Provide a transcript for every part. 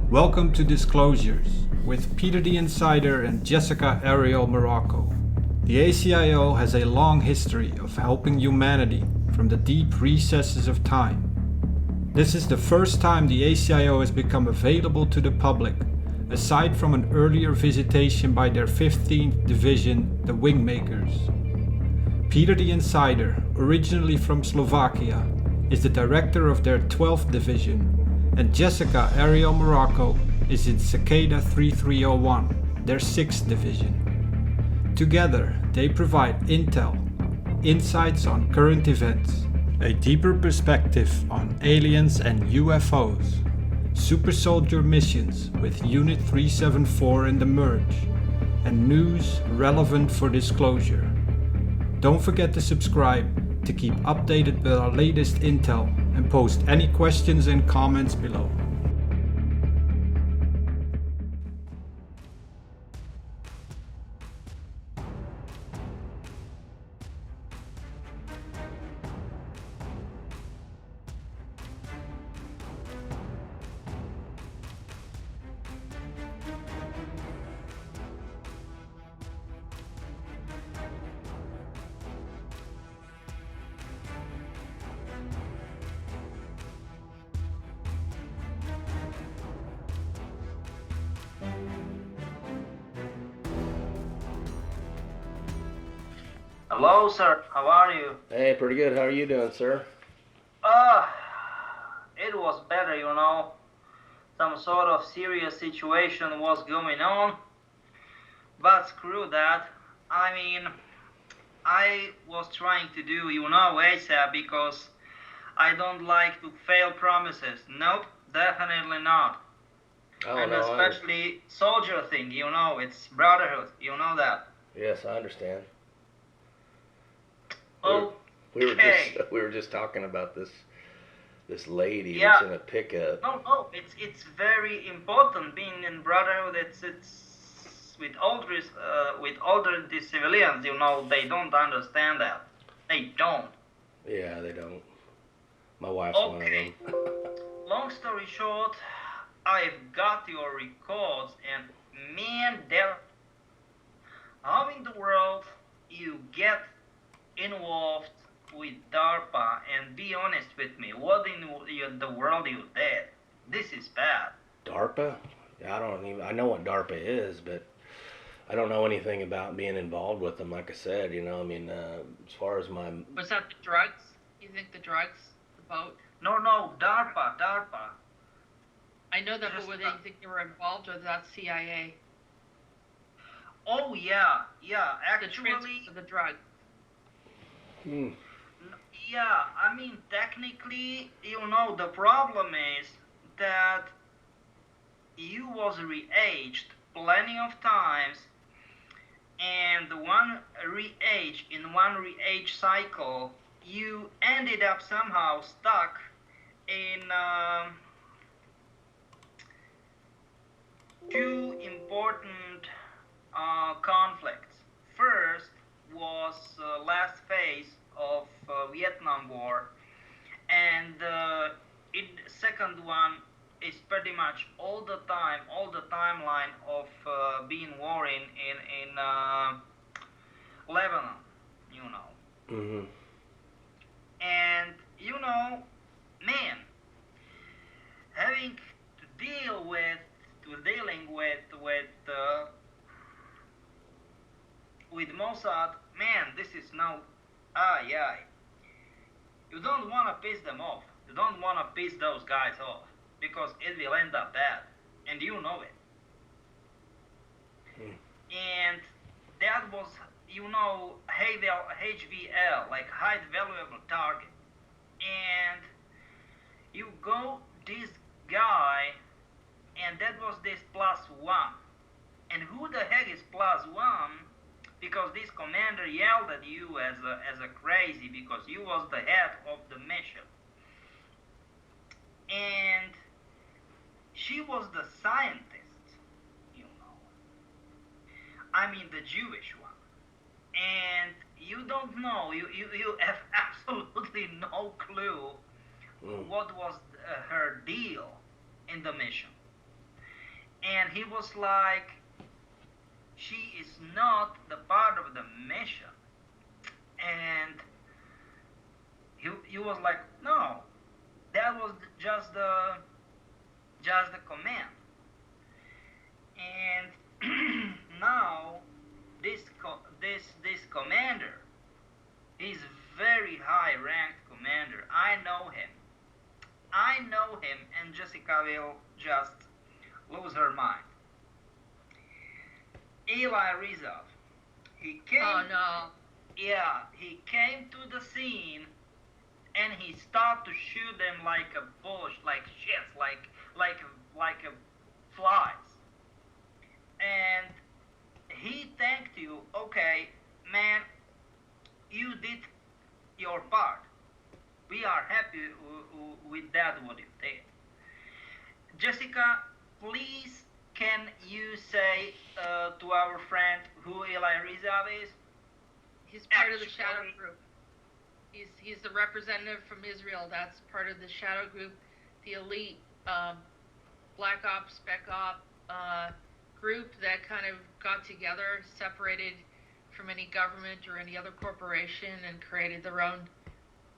Welcome to Disclosures with Peter the Insider and Jessica Arael Morocco. The ACIO has a long history of helping humanity from the deep recesses of time. This is the first time the ACIO has become available to the public, aside from an earlier visitation by their 15th Division, the Wingmakers. Peter the Insider, originally from Slovakia, is the director of their 12th Division, and Jessica Arael Morocco is in Cicada 3301, their 6th Division. Together, they provide intel, insights on current events, a deeper perspective on aliens and UFOs, super soldier missions with Unit 374 and the Merge, and news relevant for disclosure. Don't forget to subscribe to keep updated with our latest intel and post any questions and comments below. Hello, sir. How are you? Hey, pretty good. How are you doing, sir? It was better, you know. Some sort of serious situation was going on. But screw that. I mean, I was trying to do, you know, ASAP because I don't like to fail promises. Nope, definitely not. And no, especially soldier thing, you know, it's brotherhood. You know that. Yes, I understand. We were just talking about this lady that's in a pickup. No, it's very important being in brotherhood. It's with older the civilians, you know, they don't understand that. They don't. Yeah, they don't. My wife's one of them. Long story short, I've got your records, and man, how in the world you get involved with DARPA, and be honest with me, what in the world you did? This is bad. DARPA? I know what DARPA is, but I don't know anything about being involved with them. Like I said, you know, I mean, as far as my... Was that the drugs? You think the drugs, the boat? No, DARPA. I know that, but you think they were involved, or that's CIA? Oh, yeah, actually... The transfer of the drugs. Yeah, I mean, technically, you know, the problem is that you was re-aged plenty of times, and one re-age in one re-age cycle, you ended up somehow stuck in two important conflicts. First was last phase of Vietnam War, and second one is pretty much all the timeline of being war in Lebanon, you know. Mm-hmm. And you know, man, having to dealing with Mossad, man, this is no, you don't want to piss them off. You don't want to piss those guys off, because it will end up bad, and you know it. And that was, you know, HVL, like high valuable target. And you go this guy, and that was this +1. And who the heck is +1? Because this commander yelled at you as a crazy, because you was the head of the mission. And she was the scientist, you know. I mean, the Jewish one. And you don't know, you have absolutely no clue what was her deal in the mission. And he was like, she is not the part of the mission. And he was like, no, that was just the command. And now this commander, he's very high ranked commander. I know him, and Jessica will just lose her mind. Eli Rizov, he came. Oh no. Yeah, he came to the scene, and he started to shoot them like a bush, like shit, like a flies. And he thanked you. Okay, man, you did your part. We are happy with that what you did. Jessica, please, can you say to our friend who Eli Rizov is? He's part of the Shadow Group. He's the representative from Israel. That's part of the Shadow Group, the elite Black Ops, Spec Op group that kind of got together, separated from any government or any other corporation, and created their own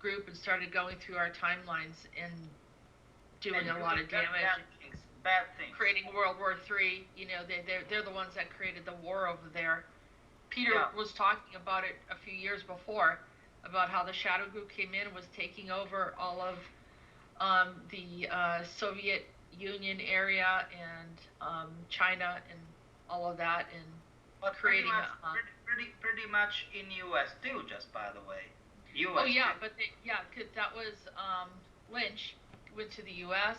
group and started going through our timelines and doing a lot of damage. Bad things. Creating World War III. You know, they're the ones that created the war over there. Peter was talking about it a few years before, about how the Shadow Group came in and was taking over all of the Soviet Union area and China and all of that, and but creating pretty much in U.S. too, just by the way. US oh yeah, too. but cause that was Lynch went to the U.S.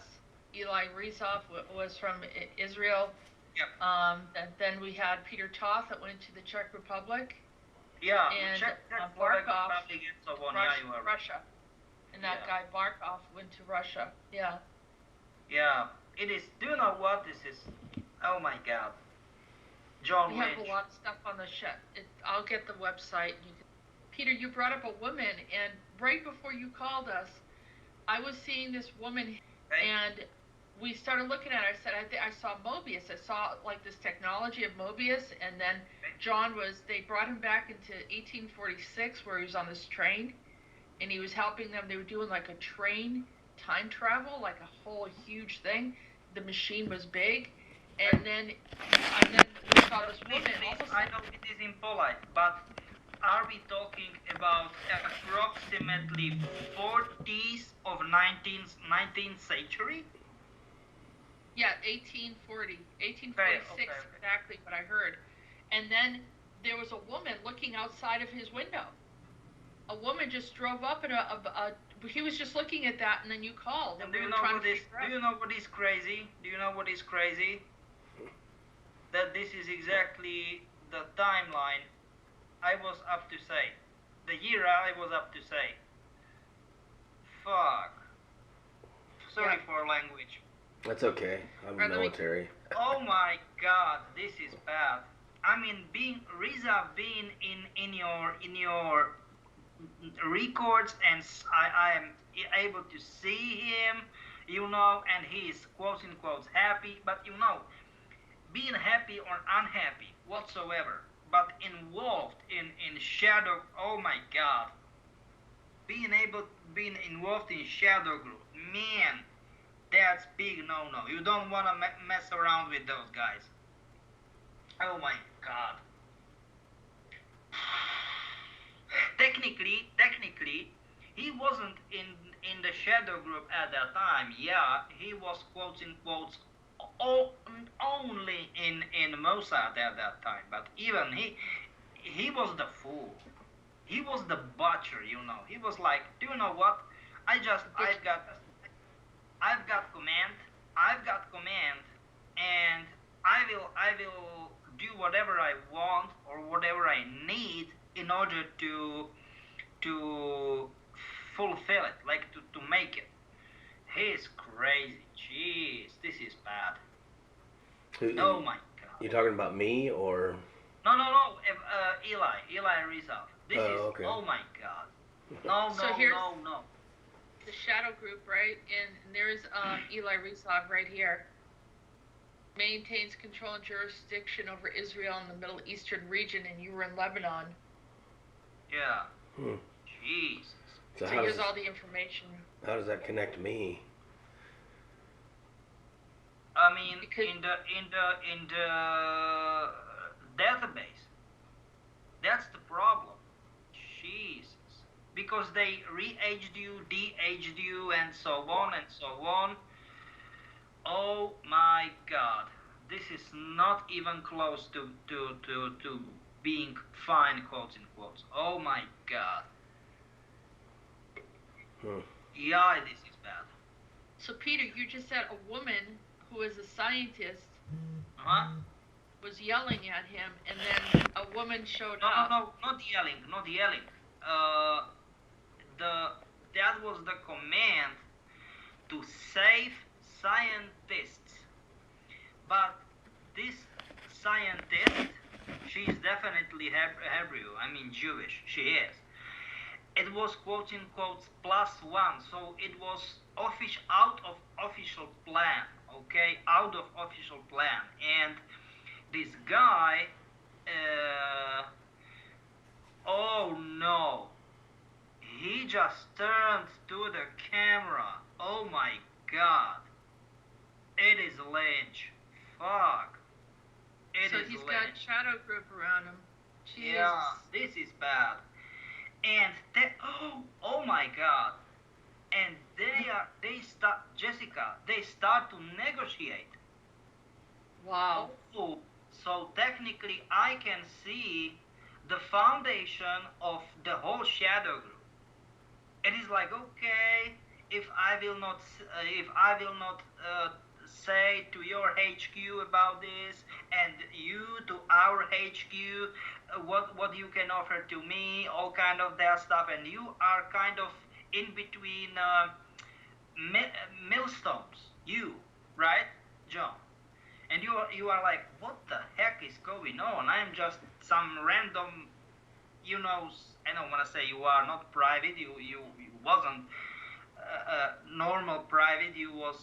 Eli Rizov was from Israel. Yep. Then we had Peter Toth that went to the Czech Republic. Yeah, and Barkov Russia. And that guy Barkov went to Russia. Yeah. Yeah, it is. Do you know what this is? Oh my God. John We Lynch. have a lot of stuff on the show. I'll get the website. Peter, you brought up a woman, and right before you called us, I was seeing this woman, and we started looking at it. I said, I saw Mobius. I saw like this technology of Mobius, and then they brought him back into 1846 where he was on this train, and he was helping them. They were doing like a train time travel, like a whole huge thing. The machine was big, and then we saw this woman. I know it is impolite, but are we talking about approximately 40s of 19th century? Yeah, 1846, okay. Exactly what I heard. And then there was a woman looking outside of his window. A woman just drove up, and he was just looking at that, and then you called. And do you know what is crazy? Do you know what is crazy? That this is exactly the timeline I was up to say. The year I was up to say. Fuck. Sorry for language. That's okay. I'm military. Oh my God, this is bad. I mean, Riza being in your records, and I am able to see him, you know, and he is quotes in quotes happy, but you know, being happy or unhappy whatsoever, but involved in shadow. Oh my God, being involved in shadow group, man. That's big no. You don't want to mess around with those guys. Oh my God. Technically, he wasn't in the shadow group at that time. Yeah, he was quotes in quotes only in Mossad at that time. But even he was the fool. He was the butcher, you know. He was like, do you know what? I've got command, and I will do whatever I want or whatever I need in order to fulfill it, like to make it. He's crazy. Jeez, this is bad. Oh my God. You talking about me or? No. Eli Rizov. This is. Okay. Oh my God. No, So no, here's no. the shadow group, right? And there's Eli Rizov right here. Maintains control and jurisdiction over Israel in the Middle Eastern region, and you were in Lebanon. Yeah. Hmm. Jesus. So here's all the information. How does that connect me? I mean, in the database. That's the problem. Jesus. Because they re-aged you, de-aged you, and so on and so on. Oh my God. This is not even close to being fine, quotes in quotes. Oh my God. Yeah, this is bad. So Peter, you just said a woman who is a scientist was yelling at him, and then a woman showed up. No, not yelling, not yelling. That was the command to save scientists. But this scientist, she's definitely Hebrew. I mean Jewish. She is. It was quote in quotes +1, so it was out of official plan. Okay, out of official plan, and this guy. Oh no. He just turned to the camera. Oh my God. It is Lynch. Fuck. So he's got shadow group around him. Jeez. Yeah, this is bad. And oh my God. And they start to negotiate. Wow. Oh, so technically I can see the foundation of the whole shadow group. It is like, okay, if I will not say to your HQ about this, and you to our HQ, what you can offer to me, all kind of that stuff, and you are kind of in between millstones, you, right, John? And you are like, what the heck is going on? I'm just some random, I don't want to say you are not private. You wasn't normal private. You was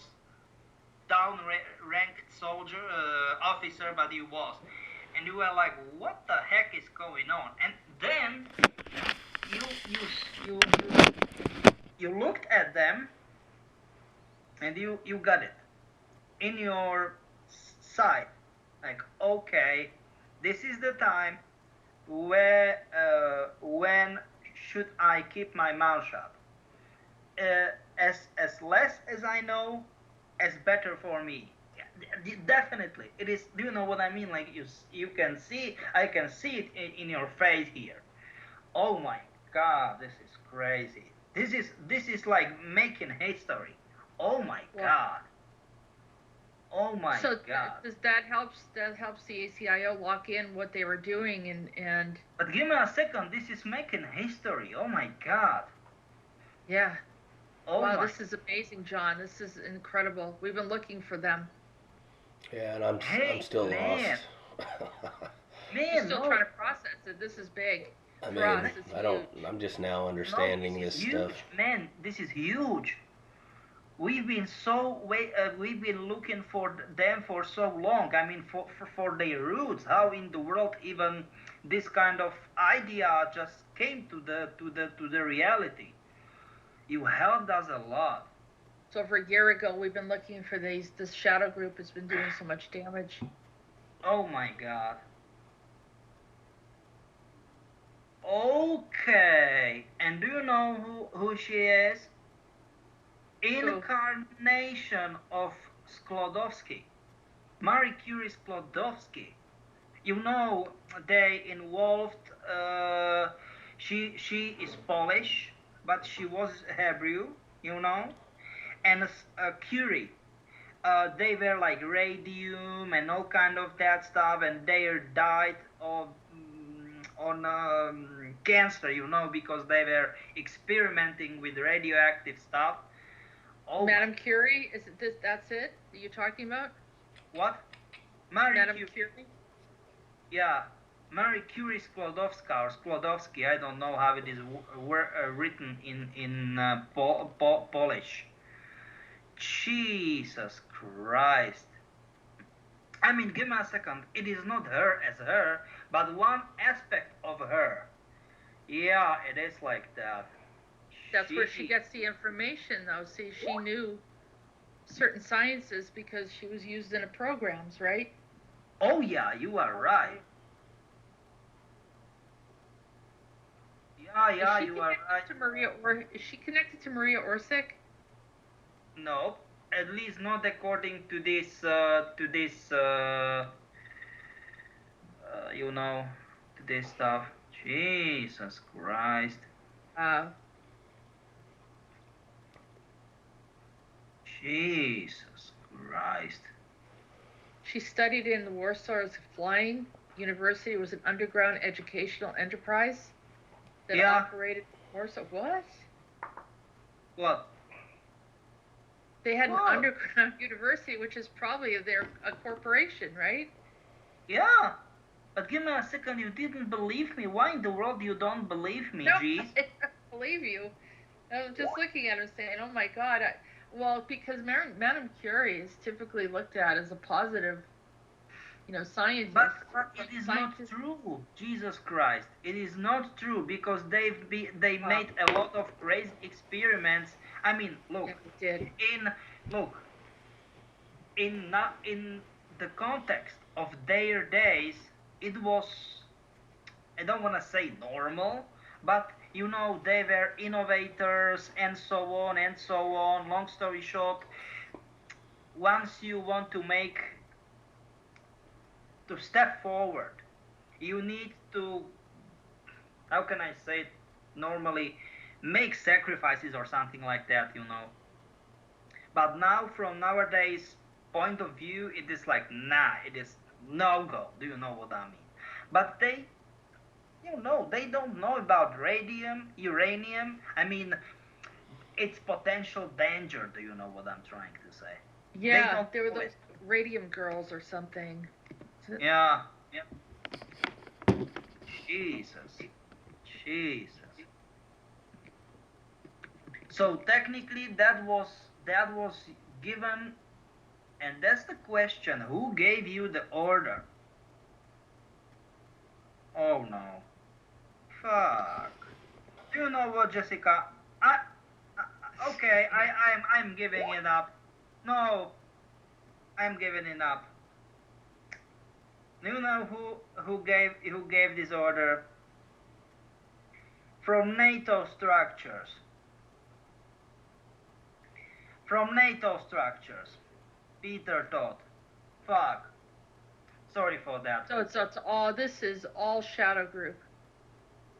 down ranked soldier officer, but you was. And you were like, what the heck is going on? And then you looked at them, and you got it in your sight. Like, okay, this is the time where when should I keep my mouth shut? As less as I know, as better for me. Definitely, it is. Do you know what I mean? Like you can see, I can see it in your face here. Oh my God, this is crazy. This is like making history. Oh my God. Oh my God. So that helps the ACIO lock in what they were doing and. But give me a second. This is making history. Oh my God. Yeah. Oh wow, this is amazing, John. This is incredible. We've been looking for them. Yeah, and I'm still lost. We're still trying to process it. This is big. I mean, I'm just now understanding this stuff. Man, this is huge. We've been looking for them for so long. I mean, for their roots. How in the world even this kind of idea just came to the reality? You helped us a lot. So over a year ago, we've been looking for these. This shadow group has been doing so much damage. Oh my God. Okay. And do you know who she is? Incarnation of Sklodowski. Marie Curie Sklodowski. You know, they involved. She is Polish, but she was Hebrew. You know, and Curie. They were like radium and all kind of that stuff, and they died of on cancer, you know, because they were experimenting with radioactive stuff. Oh, Madame Curie, is it this? That's it that you're talking about? What? Madame Curie? Yeah, Marie Curie Sklodowska or Sklodowski, I don't know how it is written in Polish. Jesus Christ. I mean, give me a second. It is not her as her, but one aspect of her. Yeah, it is like that. That's where she gets the information, though. See, she knew certain sciences because she was used in the programs, right? Oh yeah, you are right. Yeah, you are right. Is she connected to Maria Orsic? No, at least not according to this you know, to this stuff. Jesus Christ. Jesus Christ. She studied in the Warsaw Flying University. It was an underground educational enterprise that operated in Warsaw. What? What? They had an underground university, which is probably a corporation, right? Yeah. But give me a second, you didn't believe me. Why in the world you don't believe me, No, jeez? I don't believe you. I'm just looking at her saying, oh my God. Well, because Madame Curie is typically looked at as a positive, scientist. But it is not true. Jesus Christ. It is not true because they made a lot of crazy experiments. I mean, look. Yeah, they did. In the context of their days, it was, I don't want to say normal, but they were innovators and so on and so on. Long story short, once you want to step forward, you need to, how can I say it normally, make sacrifices or something like that. But now, from nowadays point of view, it is like, nah, it is no go. Do you know what I mean? But they don't know about radium, uranium. I mean, its potential danger. Do you know what I'm trying to say? Yeah, there were those radium girls or something. Yeah. Jesus. So technically, that was given, and that's the question: who gave you the order? Oh no. Fuck. Do you know what, Jessica? Okay, I'm giving it up. No, I'm giving it up. Do you know who gave this order? From NATO structures. Peter Todd. Fuck. Sorry for that. So this is all shadow group.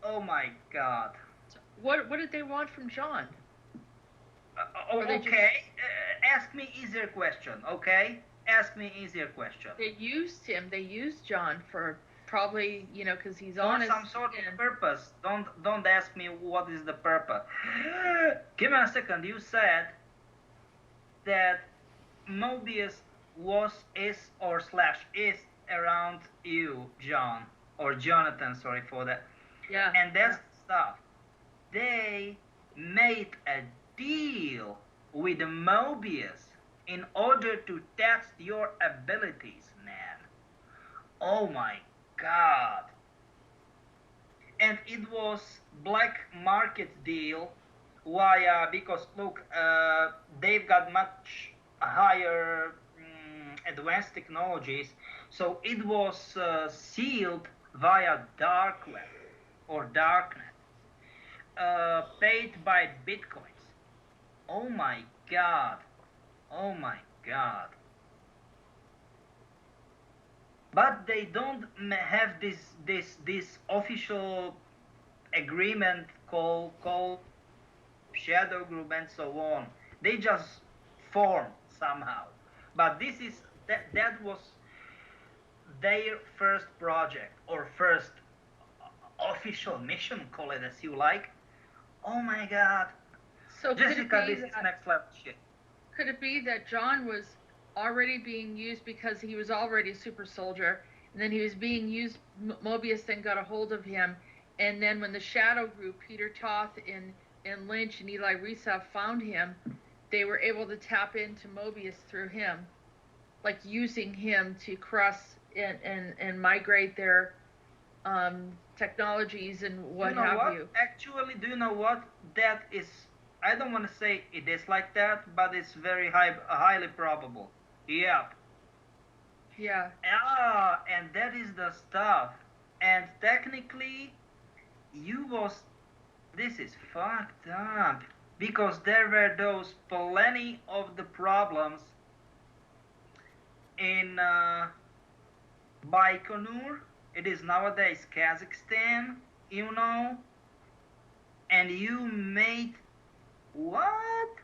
Oh my God. So what did they want from John? Okay. Ask me easier question. Okay. Ask me easier question. They used him. They used John for probably because he's honest. For some sort of purpose. Don't ask me what is the purpose. Give me a second. You said that Mobius is around you, John, or Jonathan, sorry for that. Yeah. And that's stuff. They made a deal with Mobius in order to test your abilities, man. Oh my God. And it was black market deal because look, they've got much higher advanced technologies, so it was sealed via dark web or darknet, paid by bitcoins. Oh my God. But they don't have this official agreement called shadow group and so on. They just form somehow. But that was their first project or first official mission, call it as you like. Oh my God. So Jessica, this is next level shit. Could it be that John was already being used because he was already a super soldier and then he was being used. Mobius then got a hold of him, and then when the Shadow Group, Peter Toth and Lynch and Eli Resov found him, they were able to tap into Mobius through him, like using him to cross and migrate their technologies and what have you. Actually, do you know what? That is, I don't want to say it is like that, but it's very highly probable. Yep. Yeah. And that is the stuff. And technically, this is fucked up. Because there were those plenty of the problems in Baikonur. It is nowadays Kazakhstan, and you made what?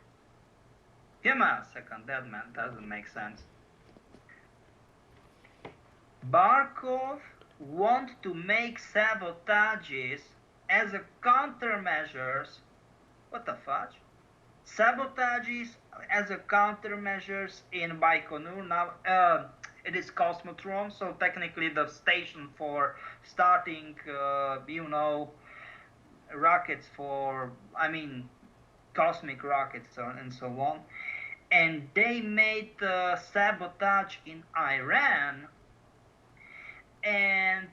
Give me a second, that man doesn't make sense. Barkov want to make sabotages as a countermeasures. What the fudge? Sabotages as a countermeasures in Baikonur. Now it is Cosmotron, so technically the station for starting, rockets for, cosmic rockets and so on. And they made sabotage in Iran, and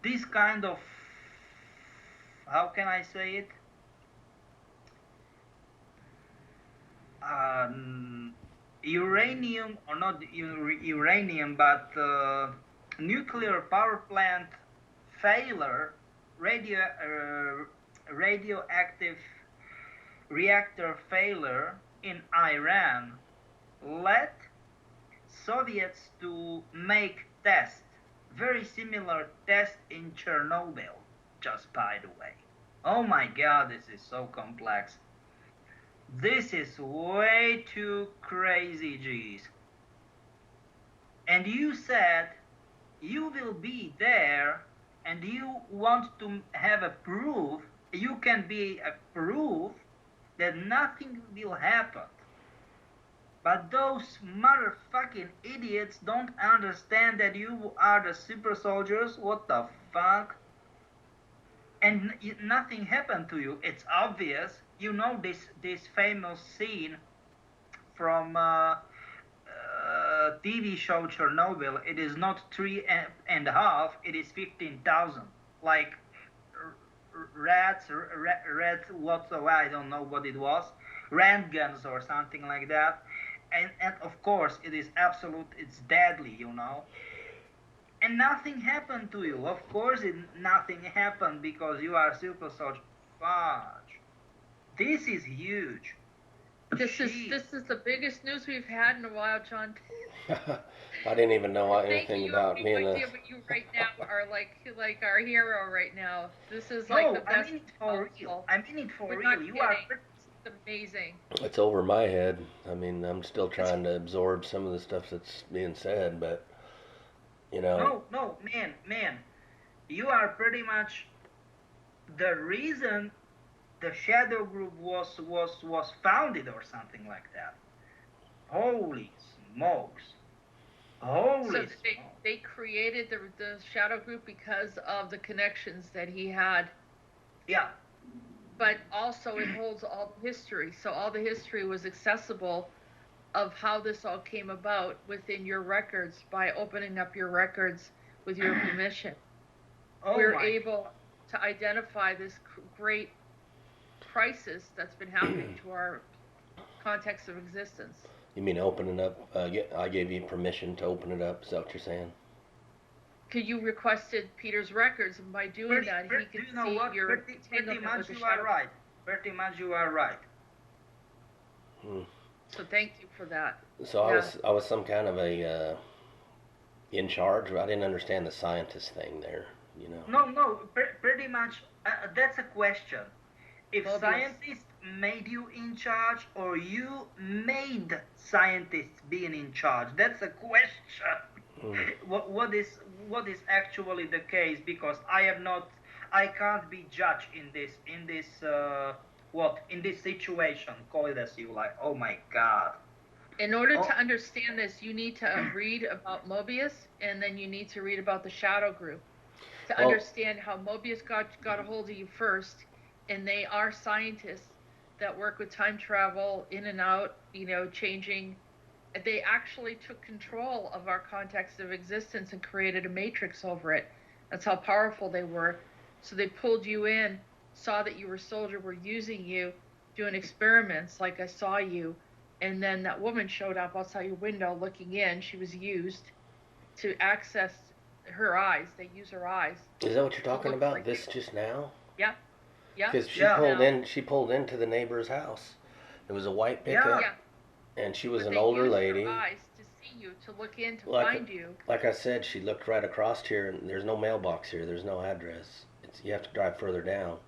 this kind of, how can I say it? Uranium, or not uranium, but nuclear power plant failure, radioactive reactor failure in Iran led Soviets to make tests, very similar test in Chernobyl, just by the way. Oh my god, this is so complex. This is way too crazy, geez. And you said you will be there and you want to have a proof, you can be a proof that nothing will happen. But those motherfucking idiots don't understand that you are the super soldiers. What the fuck? And nothing happened to you. It's obvious. You know this famous scene from TV show Chernobyl. It is not 3.5. It is 15,000. Like rats, what? I don't know what it was. Rand guns or something like that. And of course it is absolute. It's deadly, And nothing happened to you. Of course, nothing happened because you are super soldier. Fudge. This is huge. This is the biggest news we've had in a while, John. I didn't even know anything about me. Thank you, but you right now are like our hero right now. This is like the best. I mean it for real. I mean it for We're real. Not You kidding. are. It's amazing. It's over my head. I mean, I'm still trying to absorb some of the stuff that's being said, but No, man. You are pretty much the reason the Shadow Group was founded or something like that. Holy smokes! Holy So they created the Shadow Group because of the connections that he had. Yeah. But also it holds all the history. So all the history was accessible of how this all came about within your records by opening up your records with your permission. We're able to identify this great crisis that's been happening to our context of existence. You mean opening up? I gave you permission to open it up. Is that what you're saying? Because you requested Peter's records, and by doing that, he could see your entanglement with the shadow. Pretty much you are right. So thank you for that. So I was some kind of a in charge. I didn't understand the scientist thing there. No. Pretty much that's a question. If Mobius. Scientists made you in charge, or you made scientists being in charge, that's a question. What is actually the case? Because I can't be judged in this situation. Call it as you like. Oh my god. In order Oh. to understand this, you need to read about Mobius, and then you need to read about the Shadow Group to Well- understand how Mobius got a hold of you first. And they are scientists that work with time travel, in and out, changing. They actually took control of our context of existence and created a matrix over it. That's how powerful they were. So they pulled you in, saw that you were a soldier, were using you, doing experiments like I saw you. And then that woman showed up outside your window looking in. She was used to access her eyes. They use her eyes. Is that what you're talking about? Like this just now? Yeah. Yeah. Because she Yeah. pulled in. She pulled into the neighbor's house. It was a white pickup, Yeah. and she was But an they older used lady. her eyes to see you, to look in, to Like- find you. Like I said, she looked right across here, and there's no mailbox here. There's no address. You have to drive further down.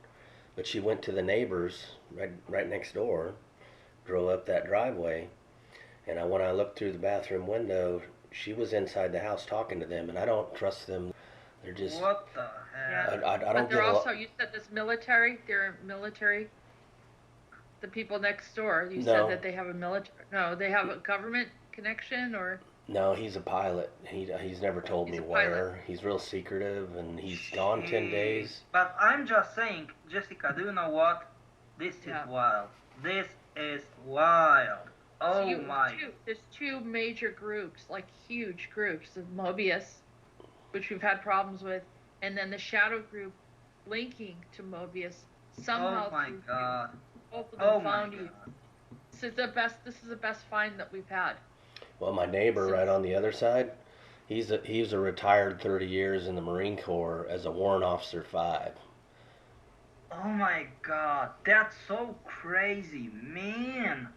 But she went to the neighbors right next door, drove up that driveway, and when I looked through the bathroom window, she was inside the house talking to them, and I don't trust them. They're just. What the hell? I But don't they're get a also, lot. you said this military, they're military. The people next door, you No. said that they have a military, no, they have a government connection, or? No, he's a pilot. He's never told He's me a pilot. where. He's real secretive, and he's gone 10 days. But I'm just saying, Jessica, do you know what? This Yeah. is wild. This is wild. Oh my. There's two major groups, like huge groups of Mobius, which we've had problems with, and then the Shadow Group linking to Mobius somehow. Oh my through you. god. Both of them Oh my found you. god. This is the best find that we've had. Well, my neighbor right on the other side, he's a retired 30 years in the Marine Corps as a Warrant Officer 5. Oh my god. That's so crazy, man.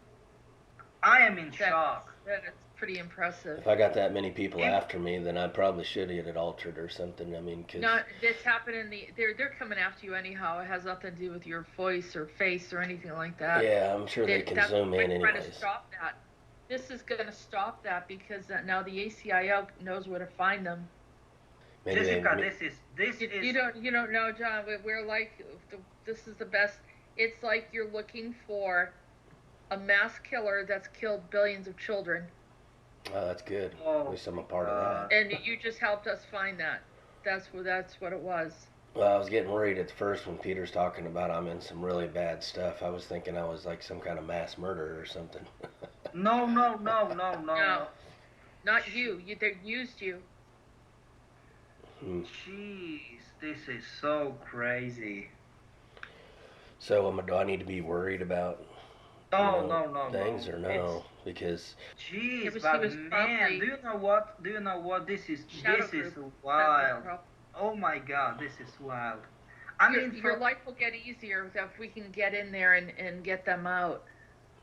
I am in shock. That is pretty impressive. If I got that many people after me, then I probably should get it altered or something. I mean, cause No, it's happening. They're coming after you anyhow. It has nothing to do with your voice or face or anything like that. yeah, I'm sure they can zoom in Trying to anyways. stop that. This is going to stop that because now the ACIO knows where to find them. Maybe Jessica, they, this is You don't know, John. We're like, this is the best. It's like you're looking for a mass killer that's killed billions of children, oh, that's good. Oh, At least I'm a part of that. and you just helped us find that. That's what it was. Well, I was getting worried at first when Peter's talking about I'm in some really bad stuff. I was thinking I was like some kind of mass murderer or something. No. No, not you. They used you. Jeez, this is so crazy. So do I need to be worried about No. things or no? Because Jeez, but but she was man, probably- do you know what? This is Shadow Group. wild. That's Oh my god, this is wild. your life will get easier if we can get in there and get them out.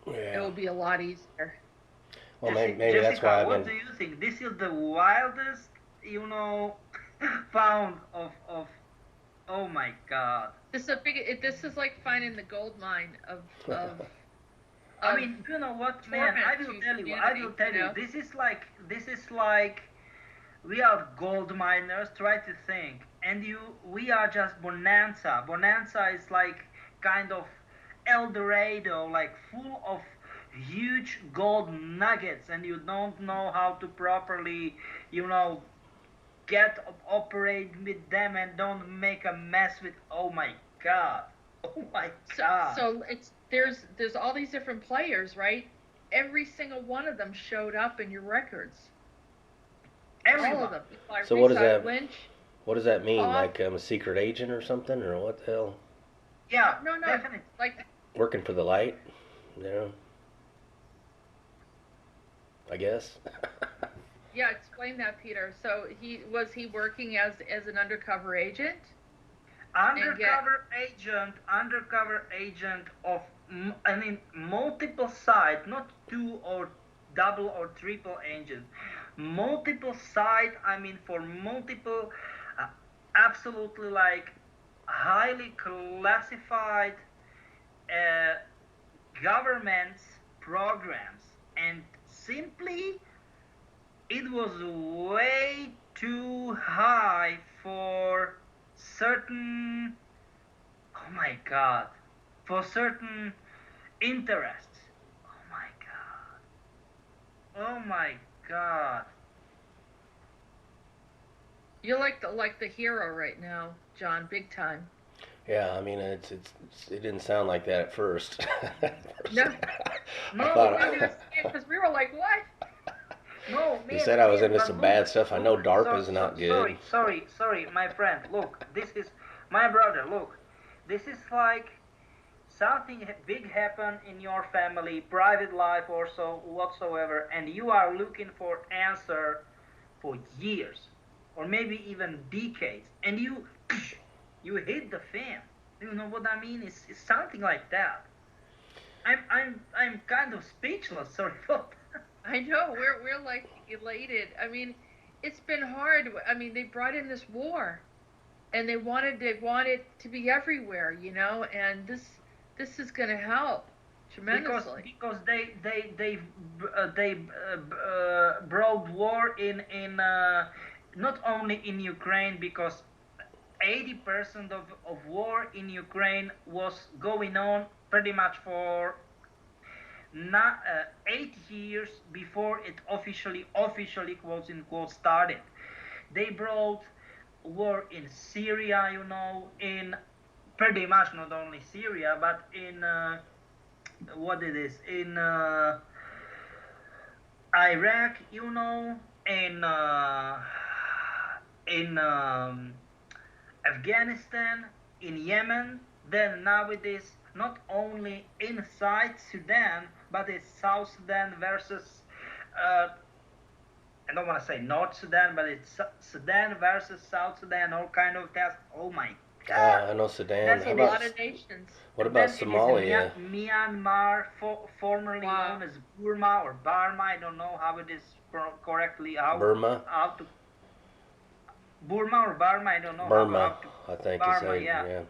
It will yeah. be a lot easier. Well, Jessica, maybe that's why I've what been. do you think? This is the wildest, found of. Oh my god. This is like finding the gold mine of I mean, you know what, man? I will tell you. This is like we are gold miners. Try to think, and we are just bonanza. Bonanza is like kind of El Dorado, like full of huge gold nuggets, and you don't know how to properly, operate with them and don't make a mess with. Oh my god. Oh my god. So there's all these different players, right? Every single one of them showed up in your records. Everyone. All of them. Like So what does Risa that- Lynch. What does that mean? Off. Like I'm a secret agent or something, or what the hell? Yeah, No, definitely. like Working for the light, I guess. yeah. Explain that, Peter. So he working as an undercover agent? Undercover agent of multiple site, not two or double or triple agent, multiple site. For multiple, absolutely like highly classified governments programs, and simply it was way too high for certain, oh my god, for certain interests. Oh my god. Oh my God. You're like the hero right now, John, big time. Yeah, I mean, it didn't sound like that at first. No, I No, thought because we were like, what? no, you man, said I was into but some look, bad stuff. I know DARPA's so, not good. sorry, my friend. Look, this is my brother. Look, this is like something big happened in your family, private life or so whatsoever, and you are looking for answer for years, or maybe even decades, and you hit the fan. You know what I mean? It's something like that. I'm kind of speechless. Sorry for that. I know we're like elated. I mean, it's been hard. I mean, they brought in this war, and they wanted to be everywhere, and this is going to help tremendously. Because they brought war in not only in Ukraine, because 80% of war in Ukraine was going on pretty much for not 8 years before it officially quotes in quotes started. They brought war in Syria, in pretty much not only Syria, but in what it is in Iraq, in Afghanistan, in Yemen. Then now it is not only inside Sudan, but it's South Sudan versus I don't want to say North Sudan, but it's Sudan versus South Sudan, all kind of tests. Oh my God. I know Sudan. That's How a about lot of nations. what And about then Somalia? it is Myanmar, formerly Wow. known as Burma or Burma. I don't know how it is correctly. Burma? How to Burma or Burma? I don't know Burma, how I to think is Burma. Yeah, yeah.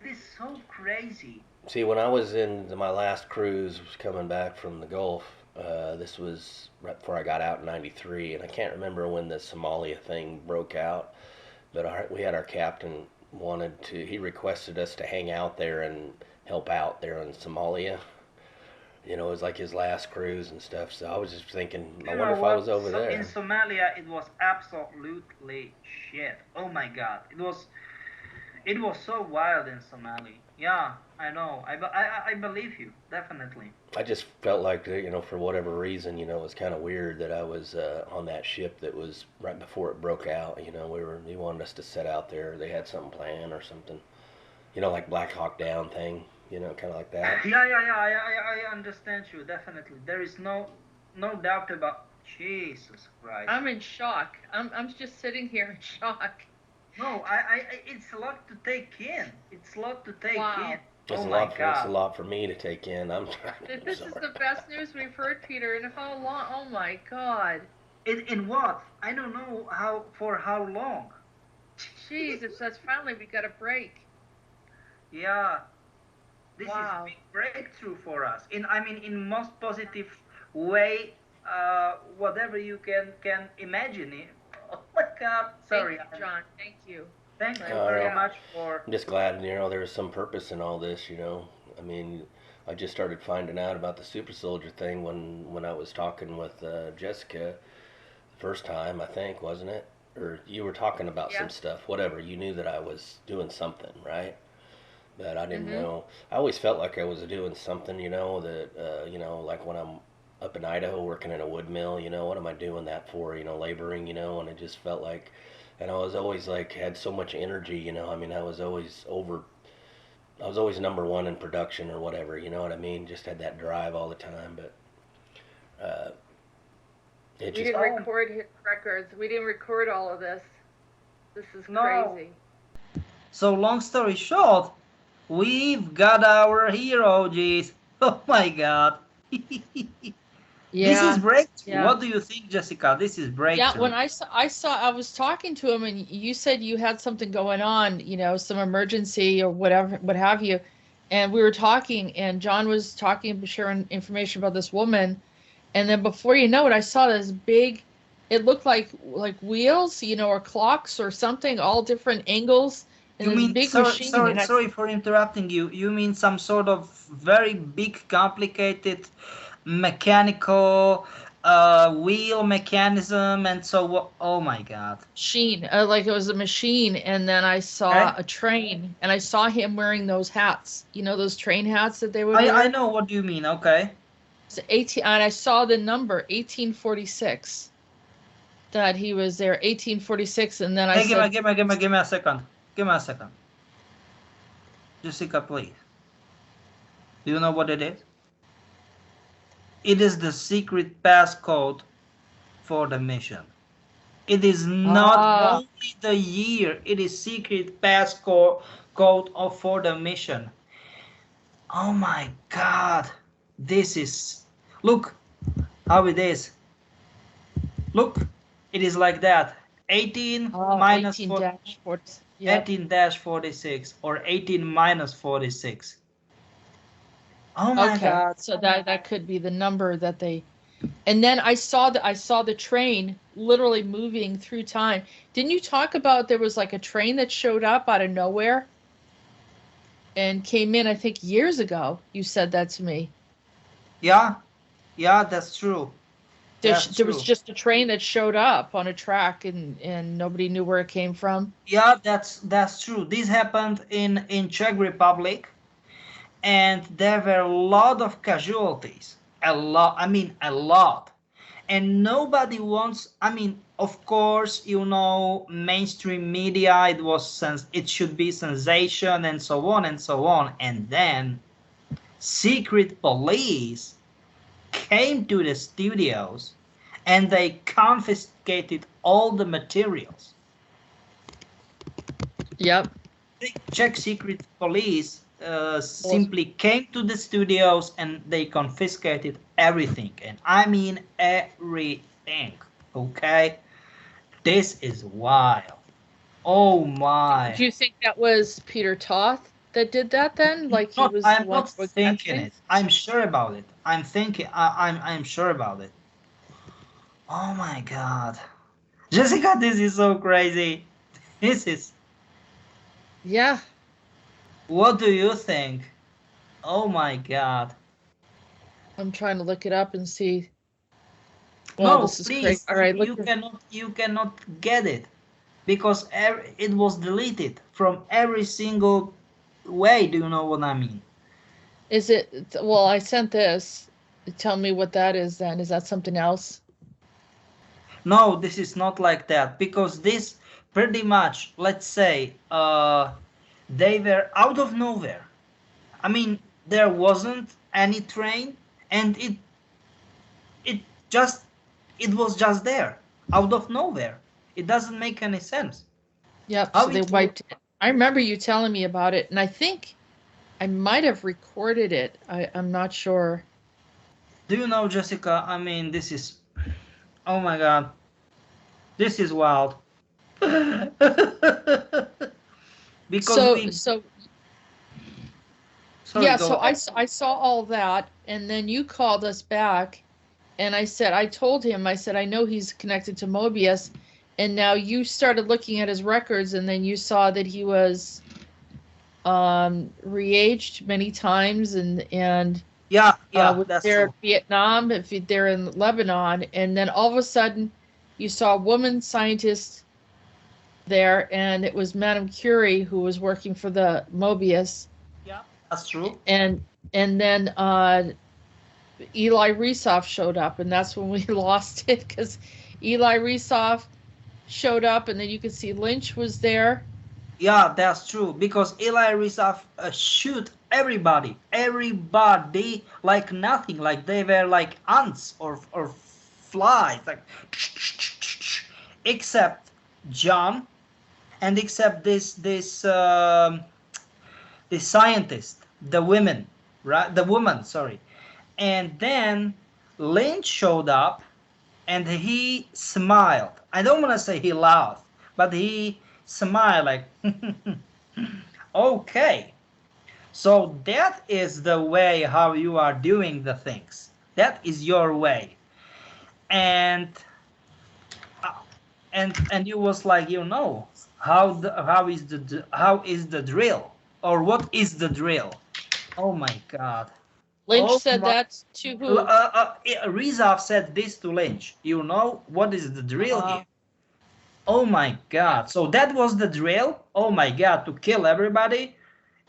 it is so crazy. See, when I was in my last cruise, was coming back from the Gulf, this was right before I got out in '93, and I can't remember when the Somalia thing broke out, but we had our captain he requested us to hang out there and help out there in Somalia. It was like his last cruise and stuff, so I was just thinking, I You wonder know if I what? was over So in there. Somalia, it was absolutely shit. Oh my God, it was so wild in Somalia. Yeah, I know. I believe you definitely. I just felt like, for whatever reason, it was kind of weird that I was on that ship that was right before it broke out. They wanted us to set out there. They had something planned or something, like Black Hawk Down thing, kind of like that. Yeah. I understand you definitely. There is no doubt about. Jesus Christ. I'm in shock. I'm just sitting here in shock. No, it's a lot to take in. It's a lot to take Wow. in. It's Oh a my lot. It's a God. lot for me to take in. I'm This is sorry. the best news we've heard, Peter, in how long? Oh my God. In what? I don't know for how long. Jeez, it says finally we got a break. Yeah. This Wow. is a big breakthrough for us. In most positive way, whatever you can imagine it. Oh my God. Sorry. Thank you, John. Thank you. Thank you Uh, very much for. I'm just glad, there was some purpose in all this. I mean, I just started finding out about the super soldier thing when I was talking with Jessica the first time, I think, wasn't it? Or you were talking about Yeah. some stuff, whatever. You knew that I was doing something, right? But I didn't Mhm. know. I always felt like I was doing something, that, like when I'm up in Idaho working in a wood mill, what am I doing that for? Laboring, and it just felt like, and I was always like, had so much energy, I was always number one in production or whatever, you know what I mean? Just had that drive all the time, but, it We just, didn't record hit records. We didn't record all of this. This is No. crazy. So long story short, we've got our hero, geez. Oh my God. This is breakthrough. Yeah. What do you think, Jessica? This is breakthrough. Yeah, when I was talking to him, and you said you had something going on, some emergency or whatever, what have you. And we were talking, and John was talking, sharing information about this woman. And then before you know it, I saw this big, it looked like wheels, or clocks or something, all different angles. And You this mean, big sorry, machine. sorry, and sorry for interrupting you. You mean some sort of very big, complicated mechanical wheel mechanism and so. Oh my God. Machine, like it was a machine, and then I saw a train, and I saw him wearing those hats. You know those train hats that they would wear. I know what you mean. Okay. It's 18, and I saw the number 1846. That he was there 1846, and then I Hey, said, give me a second. Give me a second. Jessica, please. Do you know what it is? It is the secret passcode for the mission. It is not only the year, it is secret passcode for the mission. Oh my God. This is, look how it is. Look, it is like that. 18 minus 18-46 or 18 minus 46. Oh my God. So that could be the number that they. And then I saw the train literally moving through time. Didn't you talk about there was like a train that showed up out of nowhere and came in, I think years ago? You said that to me. Yeah, that's true. There was just a train that showed up on a track and nobody knew where it came from. Yeah, that's true. This happened in Czech Republic, and there were a lot of casualties. A lot. And nobody wants, of course, mainstream media, it should be sensation and so on and so on. And then secret police came to the studios and they confiscated all the materials. Yep. The Czech secret police simply came to the studios and they confiscated everything. And I mean everything. Okay? This is wild. Oh my. Do you think that was Peter Toth that did that then? Like he was I'm not thinking it. I'm sure about it. I'm sure about it. Oh my God. Jessica, this is so crazy. This is. Yeah. What do you think? Oh my God. I'm trying to look it up and see. Well, no, this is please. crazy. All right, you cannot get it because it was deleted from every single way. Do you know what I mean? Is it? Well, I sent this. Tell me what that is then. Is that something else? No, this is not like that because this pretty much, let's say, they were out of nowhere. I mean, there wasn't any train and it was just there out of nowhere. It doesn't make any sense. Yep. So they wiped it. I remember you telling me about it, and I think I might have recorded it. I'm not sure. Do you know, Jessica? I mean, this is, oh my God, this is wild. Because I saw all that, and then you called us back, and I told him, I know he's connected to Mobius, and now you started looking at his records, and then you saw that he was re-aged many times, and that's there true. in Vietnam, if they're in Lebanon, and then all of a sudden you saw a woman scientist there, and it was Madame Curie who was working for the Mobius. Yeah, that's true. And then Eli Resoff showed up, and that's when we lost it, because Eli Resoff showed up, and then you could see Lynch was there. Yeah, that's true, because Eli Resoff shoot everybody like nothing, like they were like ants or flies, like except John and except this scientist, the woman, sorry. And then Lynch showed up and he smiled. I don't want to say he laughed, but he smiled like, okay. So that is the way how you are doing the things. That is your way. And you was like, how is the drill, or what is the drill? Oh my God. Lynch Oh said my. that to who? Rizov said this to Lynch. You know what is the drill Uh, here? Oh my yeah. God. So that was the drill? Oh my God, to kill everybody?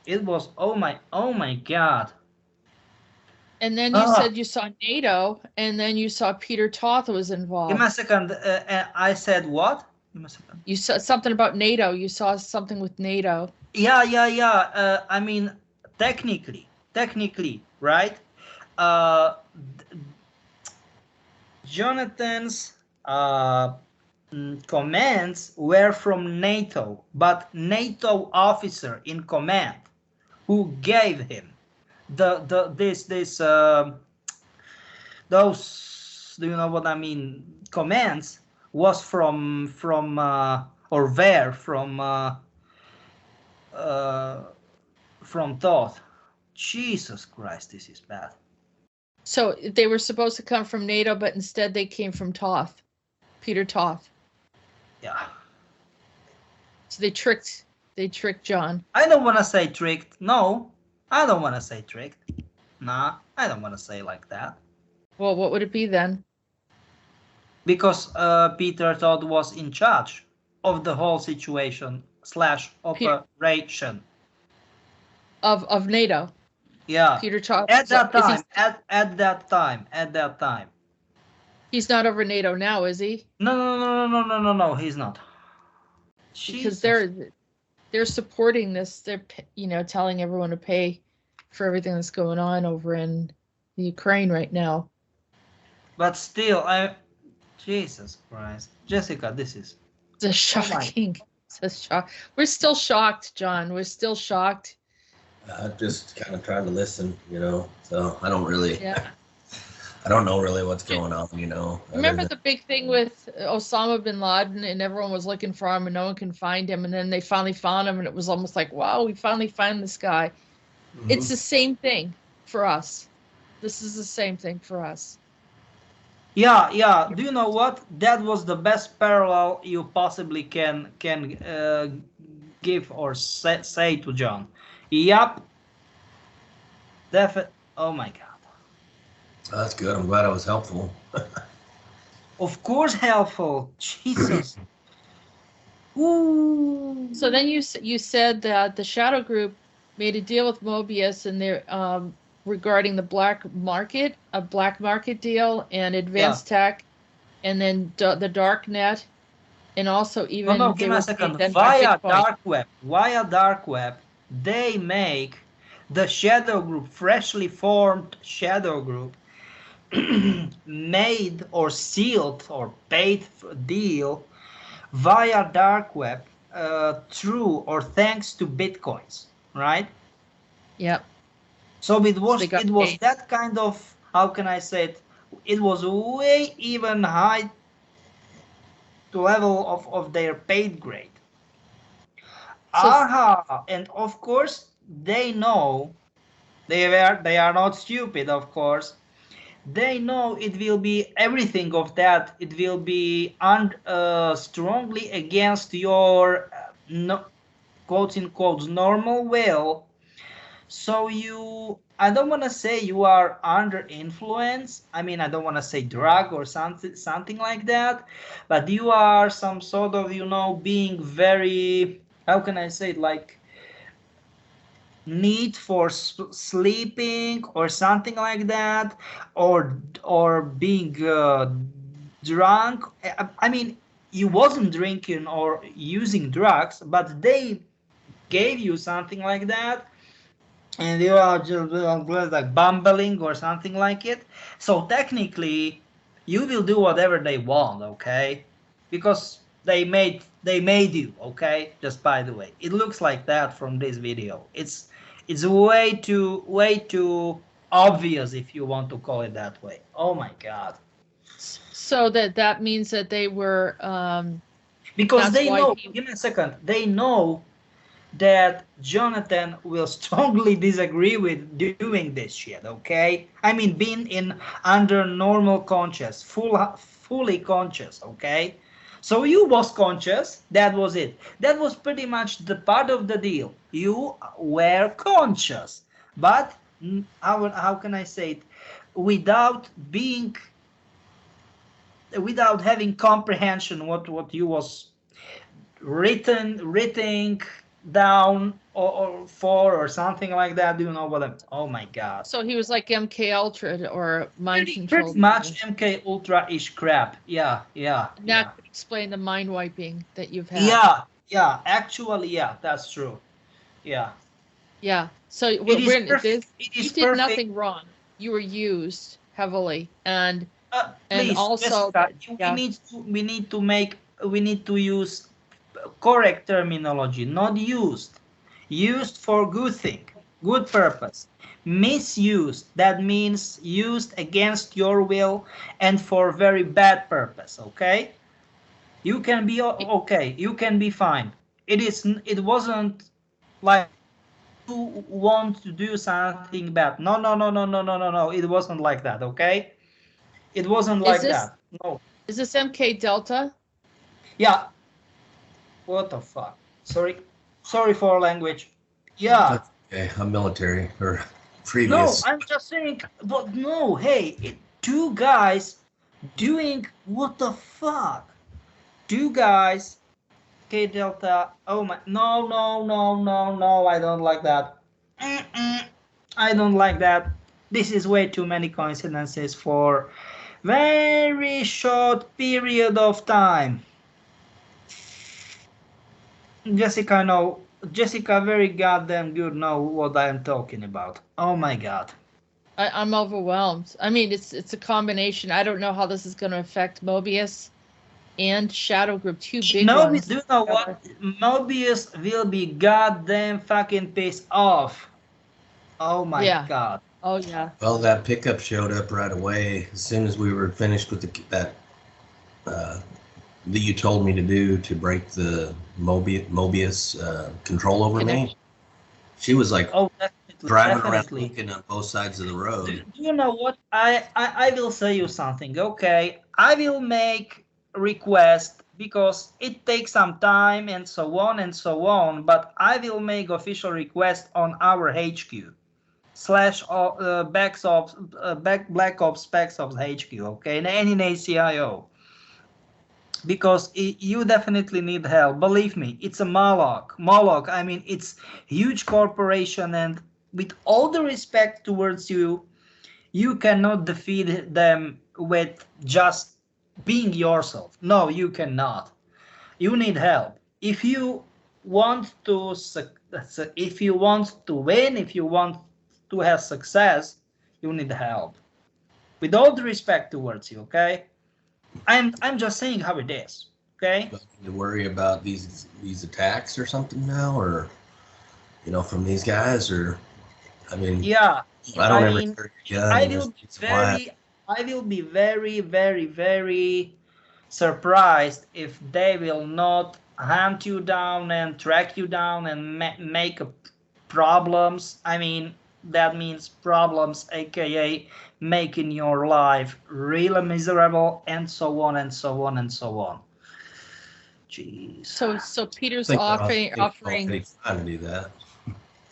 It was, oh my God. And then you Ah, said you saw NATO, and then you saw Peter Toth was give me a involved. second. I said what? Give me a second. You saw something about NATO. You saw something with NATO. Yeah. I mean, technically, right? Uh, Jonathan's commands were from NATO, but NATO officer in command who gave him those, do you know what I mean, commands was or were from Thoth. Jesus Christ, this is bad. So they were supposed to come from NATO, but instead they came from Toth, Peter Toth. Yeah. So they tricked John. I don't want to say tricked. No, I don't want to say tricked. Nah, I don't want to say like that. Well, what would it be then? Because Peter Todd was in charge of the whole situation / operation. Of NATO. Yeah. Peter Toth. At that Is time. he, At that time. he's not over NATO now, is he? No. He's not. Because Jesus. they're supporting this. They're telling everyone to pay for everything that's going on over in the Ukraine right now. But still, Jesus Christ, Jessica, this is. It's a shocking. It's a shock. We're still shocked, John. We're still shocked. Just kind of trying to listen, so I don't really. Yeah. I don't know really what's going on, Remember the big thing with Osama bin Laden, and everyone was looking for him and no one can find him, and then they finally found him, and it was almost like, wow, we finally found this guy. Mm-hmm. It's the same thing for us. This is the same thing for us. Yeah. Do you know what? That was the best parallel you possibly can give or say to John. Yup. Oh my God. That's good. I'm glad I was helpful. Of course, helpful. Jesus. Ooh. So then you said that the Shadow Group made a deal with Mobius, and they're regarding the black market deal and advanced tech, and then the dark net, and also even no, give me a second. Via dark web, they make the Shadow Group, freshly formed Shadow Group, made or sealed or paid for deal via dark web through or thanks to bitcoins, right? Yep. So it was that kind of, how can I say it? It was way even high level of their paid grade. And of course they know, they are not stupid, of course. They know it will be everything of that. It will be strongly against your quotes in quotes normal will. So I don't want to say you are under influence. I mean, I don't want to say drug or something like that, but you are some sort of, being very, how can I say it, like need for sleeping or something like that, or being drunk. I mean, you wasn't drinking or using drugs, but they gave you something like that, and you are just like bumbling or something like it. So technically you will do whatever they want, okay? Because they made you, okay? Just by the way, it looks like that from this video. It's way too obvious, if you want to call it that way. Oh my God. So that means that they were because they know, give me a second, they know that Jonathan will strongly disagree with doing this shit, okay? I mean, being under normal conscious, fully conscious, okay? So you was conscious, that was it. That was pretty much the part of the deal. You were conscious, but how can I say it, without without having comprehension what you was written down or for or something like that. Do you know what I'm? Oh my God. So he was like MK Ultra or mind Pretty control. much MK Ultra-ish crap. Yeah. And that could explain the mind wiping that you've had. Yeah. Actually, yeah, that's true. Yeah. Yeah. So It is perfect. you did nothing wrong. You were used heavily, and please, also Jessica, we need to use correct terminology, not used. Used for good thing, good purpose. Misused, that means used against your will and for very bad purpose. Okay, you can be okay. You can be fine. It wasn't like you want to do something bad. No. It wasn't like that. Okay, it wasn't like that. No. Is this MK Delta? Yeah. What the fuck? Sorry for language. Yeah. Okay, I'm military or previous. No, I'm just saying. But no, hey, two guys doing what the fuck? Two guys. K Delta. Oh my. No. I don't like that. I don't like that. This is way too many coincidences for very short period of time. Jessica very goddamn good know what I'm talking about. Oh my God. I'm overwhelmed. I mean, it's a combination. I don't know how this is going to affect Mobius and Shadow Group, two big ones. Do you know what? Mobius will be goddamn fucking pissed off. Oh my God. Oh yeah. Well, that pickup showed up right away as soon as we were finished with that that you told me to do to break the Mobius control over me. She was like driving around looking on both sides of the road. Do you know what? I will say you something. Okay, I will make request because it takes some time and so on. But I will make official request on our HQ / Black Ops Specs Ops HQ. Okay, and in ACIO. Because you definitely need help. Believe me, it's a Moloch. I mean, it's huge corporation, and with all the respect towards you, you cannot defeat them with just being yourself. No, you cannot. You need help. If you want to win, if you want to have success, you need help. With all the respect towards you, okay? I'm just saying how it is, okay? To worry about these attacks or something now, or from these guys, or I mean, yeah. I will be very, very, very surprised if they will not hunt you down and track you down and make problems. I mean, that means problems, aka making your life really miserable, and so on. Jeez. So Peter's offering. To do that.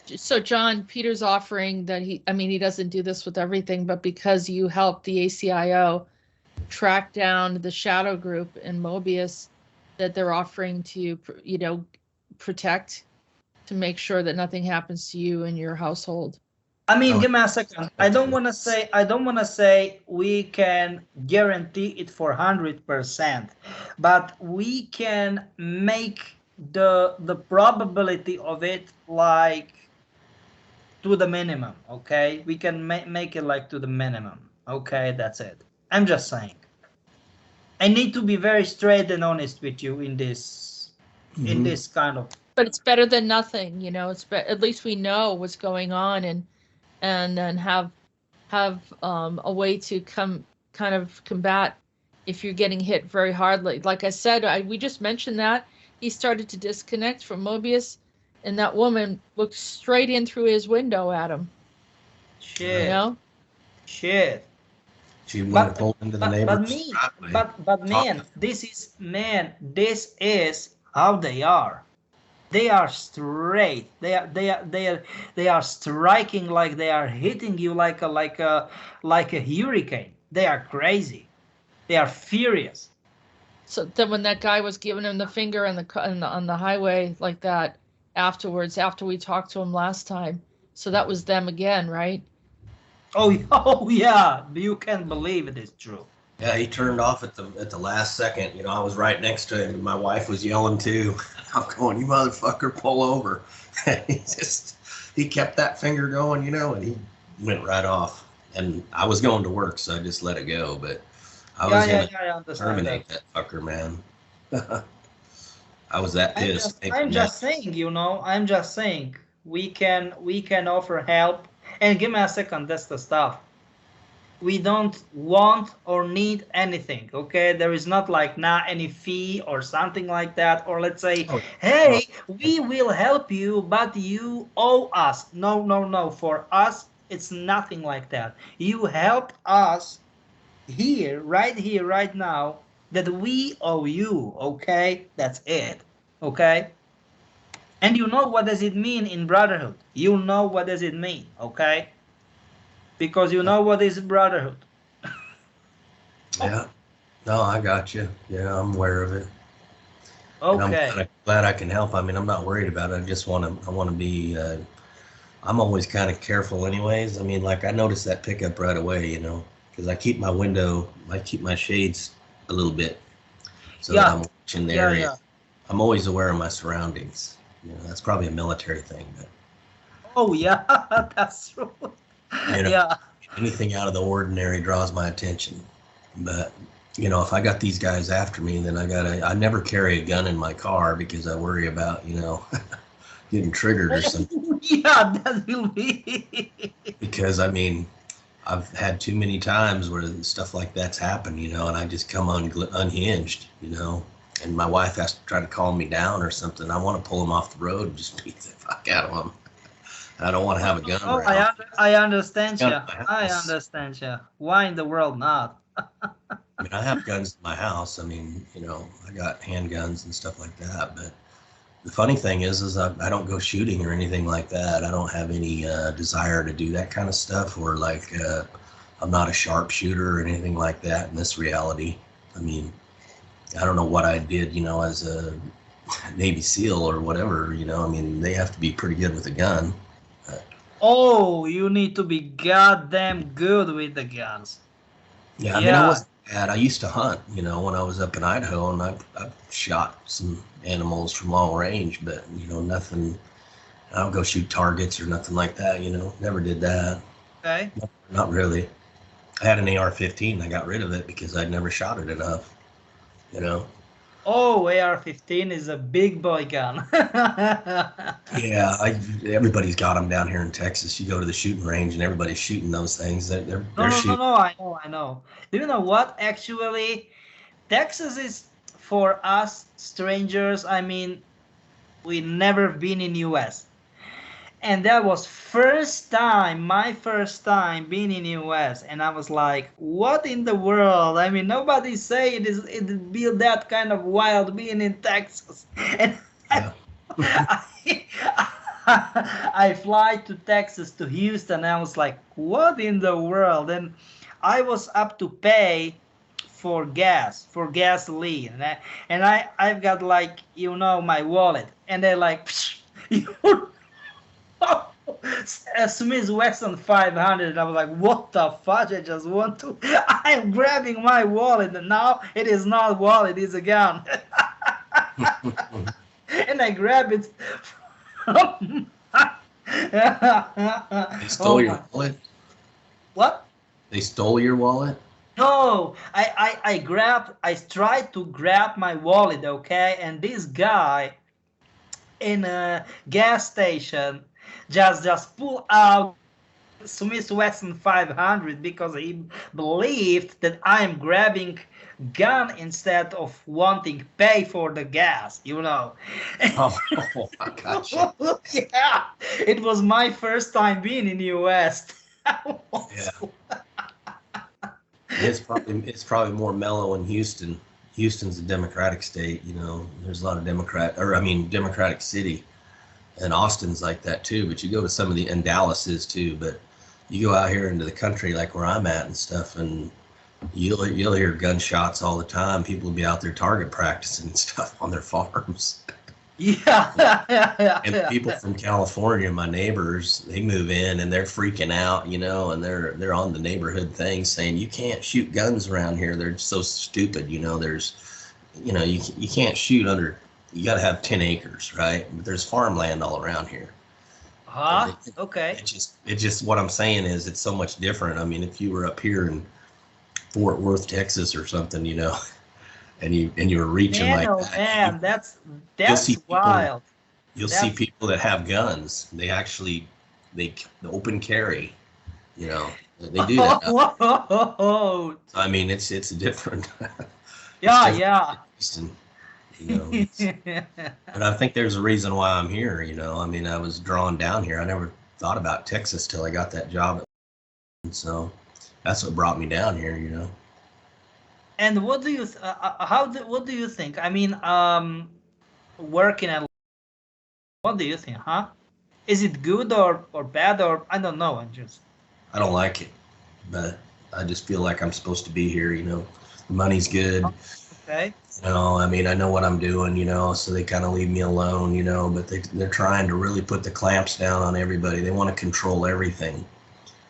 So John, Peter's offering that he doesn't do this with everything, but because you helped the ACIO track down the Shadow Group and Mobius, that they're offering to protect, to make sure that nothing happens to you and your household. I mean, give me a second. I don't want to say we can guarantee it for 100%, but we can make the probability of it like to the minimum. Okay, we can make it like to the minimum. Okay, that's it. I'm just saying. I need to be very straight and honest with you in this kind of. But it's better than nothing, It's at least we know what's going on and have a way to kind of combat if you're getting hit very hardly. Like I said, we just mentioned that he started to disconnect from Mobius, and that woman looked straight in through his window at him. Shit. Shit. She went and pulled into the neighbor's but man, this is how they are. They are straight. They are striking like they are hitting you like a hurricane. They are crazy. They are furious. So then when that guy was giving him the finger on the highway like that afterwards, after we talked to him last time, so that was them again, right? Oh, oh yeah, you can't believe it is true. Yeah, he turned off at the last second. You know, I was right next to him, and my wife was yelling too. I'm going, "You motherfucker, pull over!" he kept that finger going, you know, and he went right off. And I was going to work, so I just let it go. But I was gonna terminate that fucker, man. I was that pissed. I'm just saying, you know, I'm just saying we can offer help. And give me a second, that's the stuff. We don't want or need anything, okay? There is not like any fee or something like that, or let's say, hey, we will help you, but you owe us. No. For us, it's nothing like that. You help us here, right now, that we owe you, okay? That's it, okay? And you know what does it mean in brotherhood? You know what does it mean, okay? Because you know what is brotherhood. Yeah. No, I got you. Yeah, I'm aware of it. Okay. And I'm glad I can help. I mean, I'm not worried about it. I want to be, I'm always kind of careful anyways. I mean, like I noticed that pickup right away, you know, because I keep my shades a little bit so that I'm watching the area. Yeah. I'm always aware of my surroundings. You know, that's probably a military thing. But, oh, yeah, that's true. You know, anything out of the ordinary draws my attention. But, you know, if I got these guys after me, then I never carry a gun in my car because I worry about, you know, getting triggered or something. Yeah, that will be. Because, I mean, I've had too many times where stuff like that's happened, you know, and I just come unhinged, you know, and my wife has to try to calm me down or something. I want to pull them off the road and just beat the fuck out of them. I don't want to have a gun around. I understand you. I understand you. Why in the world not? I mean, I have guns in my house. I mean, you know, I got handguns and stuff like that. But the funny thing is I don't go shooting or anything like that. I don't have any desire to do that kind of stuff, or like I'm not a sharpshooter or anything like that in this reality. I mean, I don't know what I did, you know, as a Navy SEAL or whatever, you know. I mean, they have to be pretty good with a gun. Oh, you need to be goddamn good with the guns. Yeah, I mean, I wasn't bad. I used to hunt, you know, when I was up in Idaho, and I've shot some animals from long range, but, you know, nothing, I don't go shoot targets or nothing like that, you know, never did that. Okay. Not really. I had an AR-15, I got rid of it because I'd never shot it enough, you know. Oh, AR-15 is a big boy gun. Yeah, everybody's got them down here in Texas. You go to the shooting range and everybody's shooting those things. They're shooting. No, I know. Do you know what? Actually, Texas is, for us strangers, I mean, we never been in US. And that was my first time being in US, and I was like, what in the world? I mean, nobody say it be that kind of wild being in Texas. And yeah. I fly to Texas, to Houston, and I was like, what in the world? And I was up to pay for gasoline, and I've got, like, you know, my wallet, and they're like, Smith Wesson 500, and I was like, what the fudge? I just want to, I'm grabbing my wallet, and now it is not wallet, it's a gun. And I grab it. They stole your wallet? What? They stole your wallet? No, I tried to grab my wallet, okay? And this guy in a gas station just pull out Smith Wesson 500 because he believed that I'm grabbing gun instead of wanting pay for the gas, you know. Oh, I gotcha. Yeah, it was my first time being in the US. Yeah. It's probably more mellow in Houston. Houston's a Democratic state, you know, there's a lot of Democratic city, and Austin's like that too. But you go to some of and Dallas is too. But you go out here into the country, like where I'm at and stuff, and you'll hear gunshots all the time. People will be out there target practicing and stuff on their farms. Yeah. And people from California, my neighbors, they move in and they're freaking out, you know, and they're on the neighborhood thing saying you can't shoot guns around here. They're so stupid, you know. You can't shoot under. You got to have 10 acres, right? But there's farmland all around here. Okay. It just what I'm saying is it's so much different. I mean, if you were up here in Fort Worth, Texas, or something, you know, and you were reaching Man, like that. Man, that's wild. You'll see people that have guns. They open carry, you know. They do that. Whoa. So, I mean, it's different. Yeah. You know, but I think there's a reason why I'm here. You know, I mean, I was drawn down here. I never thought about Texas till I got that job, and so that's what brought me down here. You know. And what do you what do you think? I mean, working at, what do you think, huh? Is it good or bad, or I don't know? I don't like it, but I just feel like I'm supposed to be here. You know, the money's good. Okay. You know, I mean, I know what I'm doing. You know, so they kind of leave me alone. You know, but they're trying to really put the clamps down on everybody. They want to control everything.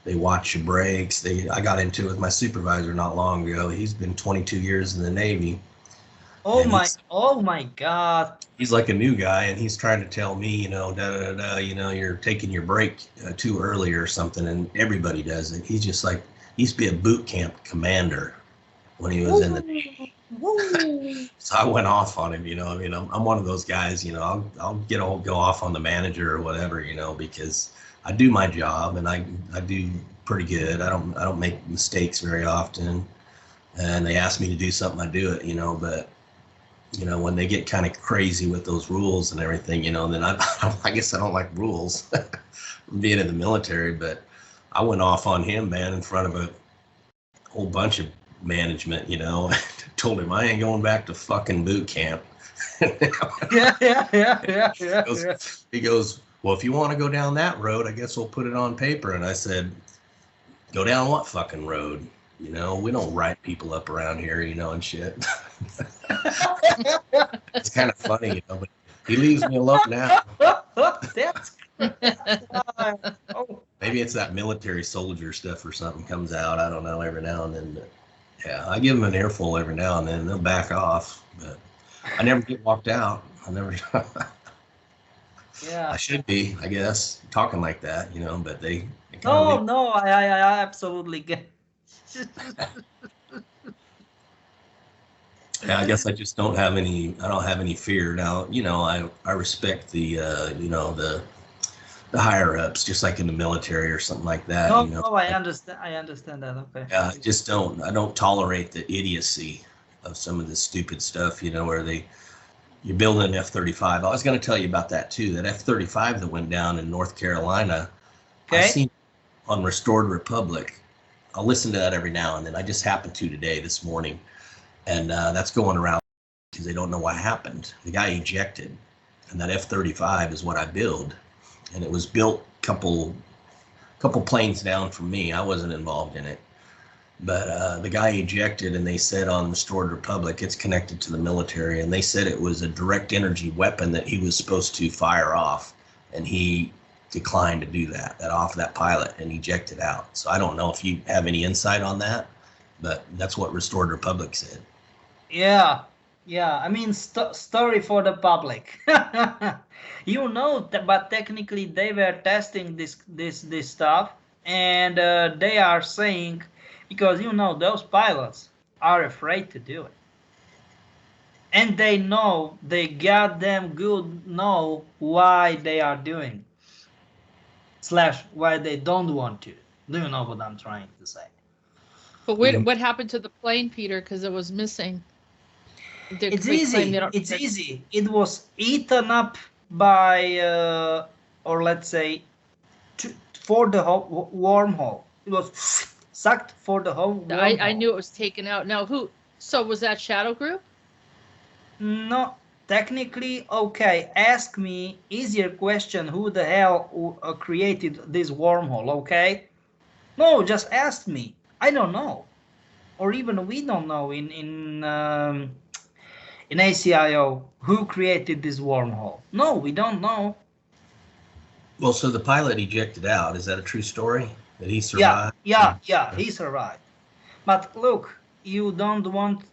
They watch your brakes. I got into it with my supervisor not long ago. He's been 22 years in the Navy. Oh my God. He's like a new guy, and he's trying to tell me, you know, you know, you're taking your break too early or something, and everybody does it. He's just like, he used to be a boot camp commander when he was in the Navy. So I went off on him, you know. I mean, I'm one of those guys, you know. I'll go off on the manager or whatever, you know, because I do my job and I do pretty good. I don't make mistakes very often, and they ask me to do something, I do it, you know. But you know, when they get kind of crazy with those rules and everything, you know, then I guess I don't like rules being in the military. But I went off on him, man, in front of a whole bunch of management, you know. Told him I ain't going back to fucking boot camp. Yeah. He goes, well, if you want to go down that road, I guess we'll put it on paper. And I said, go down what fucking road? You know, we don't write people up around here, you know, and shit. It's kind of funny, you know, but he leaves me alone now. That's Maybe it's that military soldier stuff or something comes out. I don't know, every now and then. But yeah, I give them an earful every now and then. They'll back off, but I never get walked out. I never. Yeah. I should be, I guess, talking like that, you know, but they No, I absolutely get. Yeah, I guess I just don't have any fear now. You know, I respect the you know, the higher ups, just like in the military or something like that. No, you know? I understand that. Okay. Yeah, I don't tolerate the idiocy of some of this stupid stuff, you know, where you're building an F-35. I was going to tell you about that too. That F-35 that went down in North Carolina. Okay. I've seen on Restored Republic. I'll listen to that every now and then. I just happened to this morning, and that's going around because they don't know what happened. The guy ejected, and that F-35 is what I build, and it was built couple planes down from me. I wasn't involved in it, but the guy ejected, and they said on Restored Republic it's connected to the military, and they said it was a direct energy weapon that he was supposed to fire off, and he declined to do that pilot and ejected out. So I don't know if you have any insight on that, but that's what Restored Republic said. Yeah. I mean, story for the public. You know, but technically they were testing this stuff, and they are saying, because you know those pilots are afraid to do it, and they know, they goddamn good know why they are doing / why they don't want to. Do you know what I'm trying to say? But what happened to the plane, Peter? Because it was missing. It's easy. It was eaten up by, or let's say, for the whole wormhole. It was sucked for the whole wormhole. I knew it was taken out. Now, so was that Shadow Group? No, technically, okay. Ask me easier question. Who the hell created this wormhole? Okay. No, just ask me. I don't know, or even we don't know in ACIO who created this wormhole. No, we don't know. Well, so the pilot ejected out. Is that a true story? That he Yeah, survived? yeah. He survived. But look, you don't want.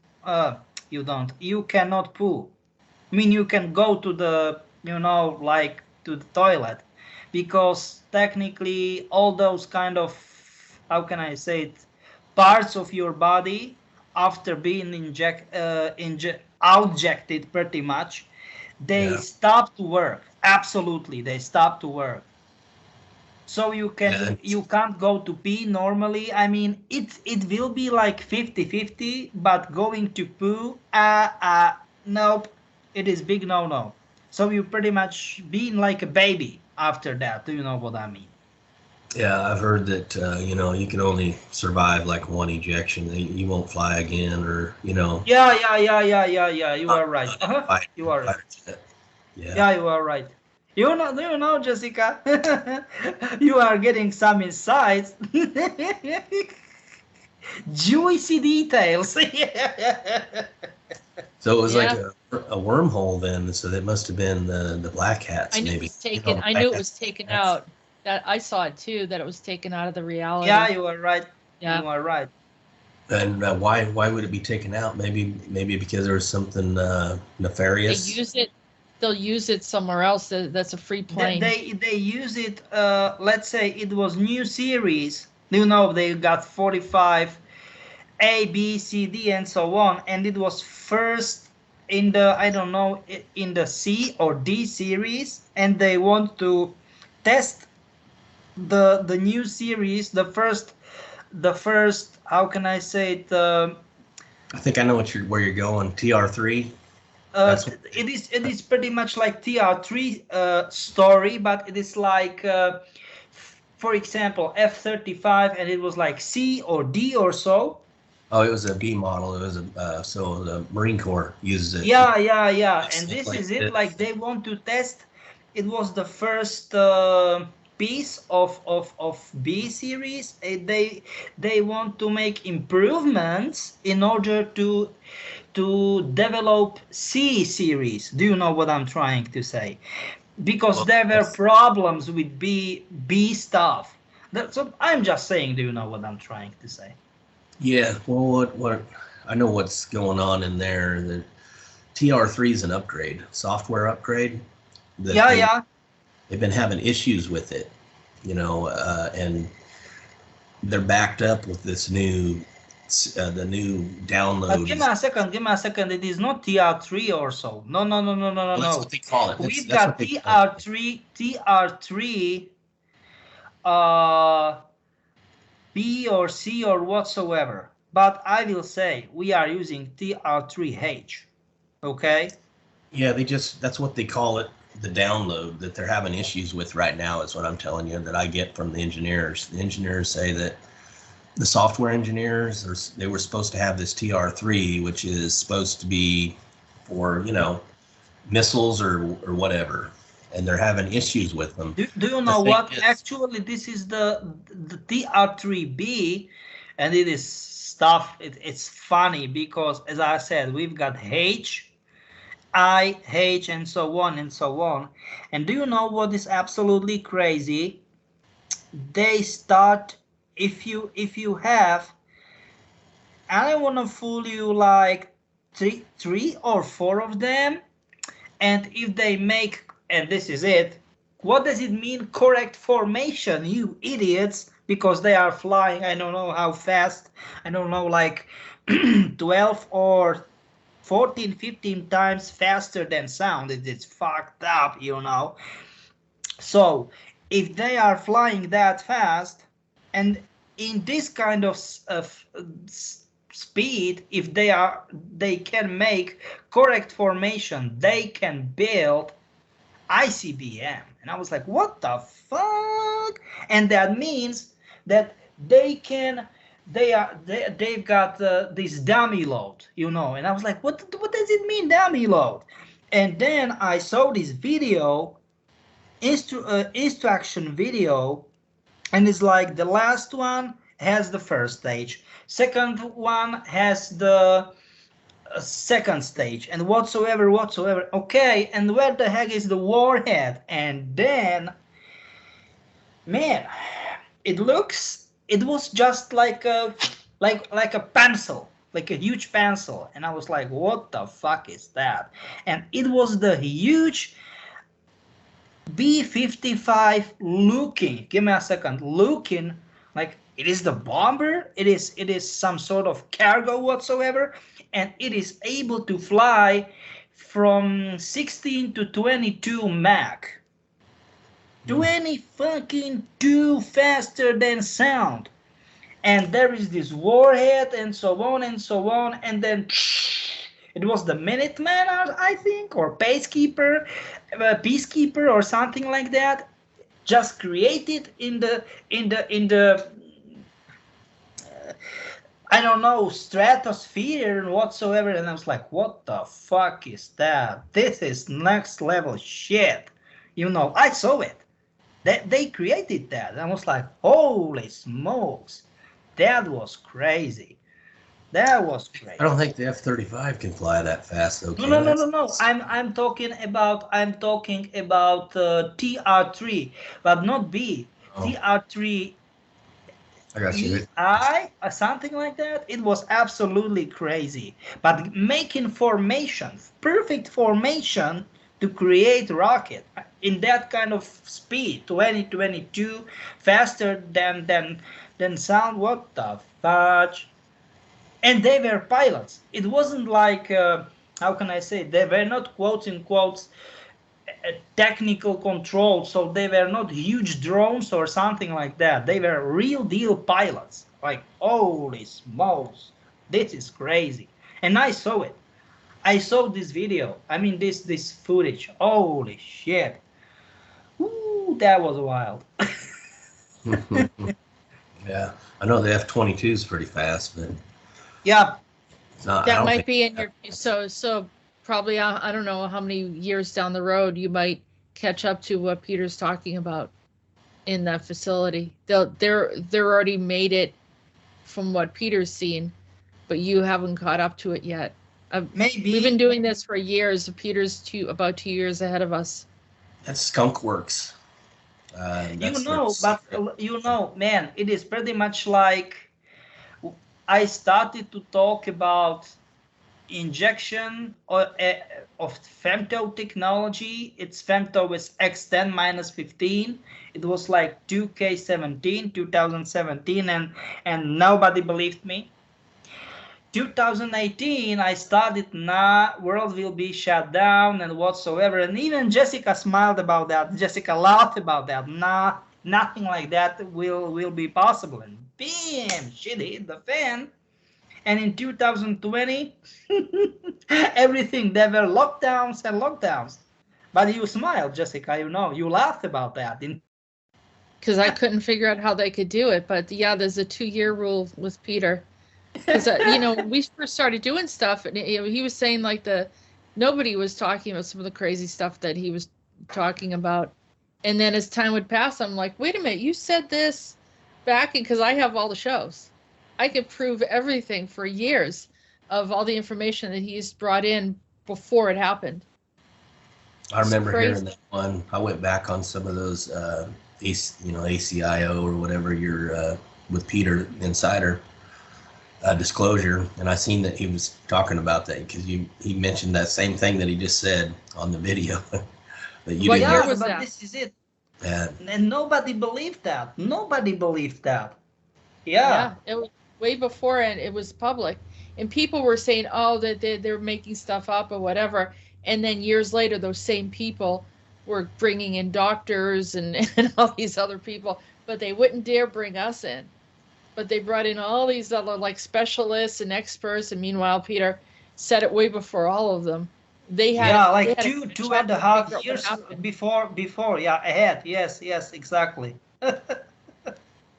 You don't. You cannot poo. I mean, you can go to the, like to the toilet, because technically all those kind of, how can I say it, parts of your body after being outjected pretty much, they Yeah. stop to work. Absolutely, they stop to work. So Yeah. you can't go to pee normally. I mean, it will be like 50-50, but going to poo, nope, it is big no. So you pretty much being like a baby after that. Do you know what I mean? Yeah, I've heard that you can only survive like one ejection. You won't fly again, or Yeah. You not, are right. not in a fighter, You are right. fighter jet. Yeah. Yeah, you are right. Do you know, Jessica? You are getting some insights. Juicy details. So it was like Yeah. a wormhole then. So that must have been the black hats, I knew it maybe. was taken. I Black knew it was hats. taken out. That I saw it too. That it was taken out of the Yeah, reality. you are right. Yeah. You are right. And why would it be taken out? Maybe because there was something They nefarious. use it. They'll use it somewhere else. That's a free plane. They use it. Let's say it was new series. They got 45 A, B, C, D, and so on, and it was first in the, I don't know, in the C or D series, and they want to test the new series, the first, how can I say it, I think I know where you're going. TR3. uh, That's what. it is pretty much like TR3 story, but it is like, for example, F-35, and it was like C or D or so. Oh, it was a B model. It was so the Marine Corps uses it. Yeah. And Stuff this like is it. this. Like they want to test. It was the first piece of B series. They want to make improvements in order to develop C series. Do you know what I'm trying to say? Because Well, there were that's- problems with B stuff. So I'm just saying. Do you know what I'm trying to say? yeah. Well, what I know what's going on in there. The TR3 is an upgrade, software upgrade that Yeah. they've been having issues with it, and they're backed up with this the new But give downloads. me a second. Give me a second. It is not TR3 or so. No. Well, that's what they call it. We've That's what got they call it. TR3, uh, B or C or whatsoever. But I will say we are using TR3H. Okay. Yeah, that's what they call it. The download that they're having issues with right now is what I'm telling you that I get from the engineers. The engineers say that the software engineers, they were supposed to have this TR3, which is supposed to be for, missiles or whatever. And they're having issues with them. Do you The know thing what? is, Actually, this is the TR3B, and it is stuff. It's funny because, as I said, we've got H, I, H, and so on and so on. And do you know what is absolutely crazy? They start, if you have, I don't want to fool you, like three or four of them, and if they make, and this is it, what does it mean, correct formation, you idiots? Because they are flying, I don't know how fast, I don't know, like 12 or 14, 15 times faster than sound. It's fucked up. So if they are flying that fast, and in this kind of speed, if they can make correct formation, they can build ICBM. And I was like, what the fuck? And that means that they can they've got this dummy load, and I was like, what does it mean, dummy load? And then I saw this video, instruction video, and it's like the last one has the first stage, second one has the second stage, and whatsoever. Okay, and where the heck is the warhead? And then, man, it was just like a pencil, like a huge pencil, and I was like, what the fuck is that? And it was the huge B-55 looking, give me a second, looking like it is the bomber, it is some sort of cargo whatsoever, and it is able to fly from 16 to 22 Mach. 20 fucking 2 faster than sound. And there is this warhead and so on, and then it was the Minuteman, I think, or Peacekeeper or something like that, just created in the I don't know, stratosphere and whatsoever. And I was like, what the fuck is that? This is next level shit. I saw it. They created that. And I was like, holy smokes. That was crazy. That was crazy. I don't think the F-35 can fly that fast, though. No. I'm talking about TR3, but not B. Oh. TR3. I got you. Something like that. It was absolutely crazy. But making formation, perfect formation to create rocket in that kind of speed, 2022, faster than sound. What the fudge? And they were pilots. It wasn't like, how can I say, they were not quotes in quotes technical control, so they were not huge drones or something like that. They were real deal pilots. Like, holy smokes, this is crazy. And I saw it. I saw this video. I mean, this footage. Holy shit. Ooh, that was wild. Yeah, I know the F-22 is pretty fast, but yeah, that might be in your so probably I don't know how many years down the road you might catch up to what Peter's talking about in that facility. They're already made it from what Peter's seen, but you haven't caught up to it yet. Maybe we've been doing this for years. Peter's about 2 years ahead of us. That's Skunk Works. Man, it is pretty much like I started to talk about injection of femto technology. Its femto is X10 minus 15. It was like 2017, and nobody believed me. 2018, I started, world will be shut down and whatsoever. And even Jessica smiled about that. Jessica laughed about that. Nothing like that will be possible. And bam, shit hit the fan. And in 2020, everything, there were lockdowns and lockdowns. But you smiled, Jessica, you laughed about that. Because I couldn't figure out how they could do it. But yeah, there's a 2-year rule with Peter. Because, we first started doing stuff, and he was saying like nobody was talking about some of the crazy stuff that he was talking about. And then as time would pass, I'm like, wait a minute, you said this back, because I have all the shows. I could prove everything for years of all the information that he's brought in before it happened. I remember hearing that one. I went back on some of those, ACIO or whatever you're with Peter Insider disclosure, and I seen that he was talking about that because he mentioned that same thing that he just said on the video. That you didn't hear. But that? This is it. And nobody believed that. Yeah, it was way before, and it was public, and people were saying, oh, that they're making stuff up or whatever, and then years later, those same people were bringing in doctors and all these other people, but they wouldn't dare bring us in. But they brought in all these other like specialists and experts, and meanwhile, Peter said it way before all of them. They had two and a half years before. Yeah, ahead. Yes, exactly. Yeah,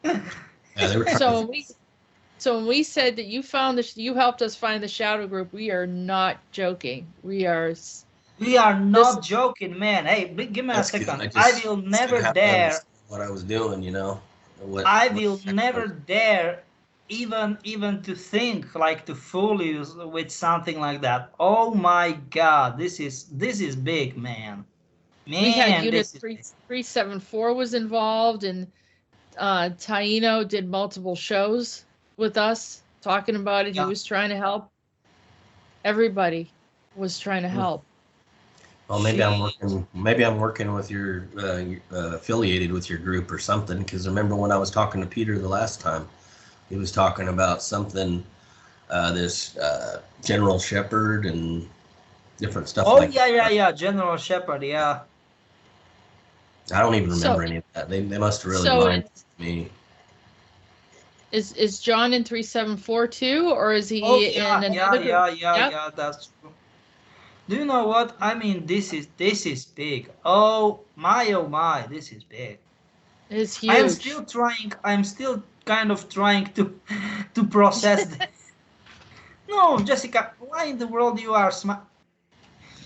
they were So when we said that you found you helped us find the shadow group, we are not joking. We are. We are This. not joking, man. Hey, give me a That's good. second. I will It's good never how I dare. understood what I was doing, I what will never dare even to think like to fool you with something like that. Oh my God, this is big, man. We had Man, Unit this is big. 374 was involved, and Taino did multiple shows with us talking about it. He Yeah. was trying to help. Everybody was trying to help. Well, maybe I'm working with your affiliated with your group or something. Because remember when I was talking to Peter the last time, he was talking about something, this General Shepherd and different stuff Oh like yeah, that. yeah, General Shepherd, yeah. I don't even remember any of that. They must have really minded me. Is John in 374 too, or is he Oh yeah, in another group? yeah, that's true. Do you know what? I mean, this is big. Oh my, this is big. It's I am huge. still trying. I'm still kind of trying to to process. No, Jessica, why in the world you are smart?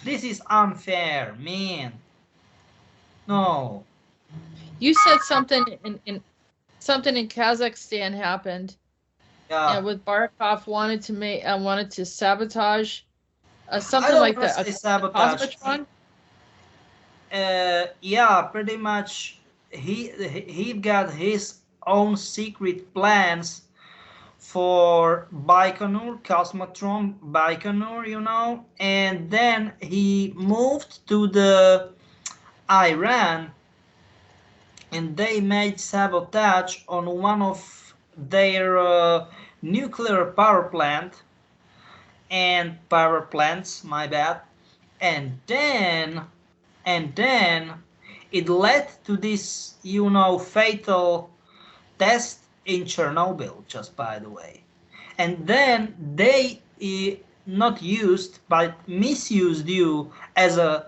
This is unfair, man. No. You said something in Kazakhstan happened. Yeah. With Barkov wanted to sabotage I something don't like want to that. say A sabotage. cosmotron. Yeah, pretty much. He got his own secret plans for Baikonur, Cosmotron Baikonur, and then he moved to the Iran, and they made sabotage on one of their nuclear power plants, my bad, and then it led to this, fatal test in Chernobyl, just by the way. And then they not used but misused you as a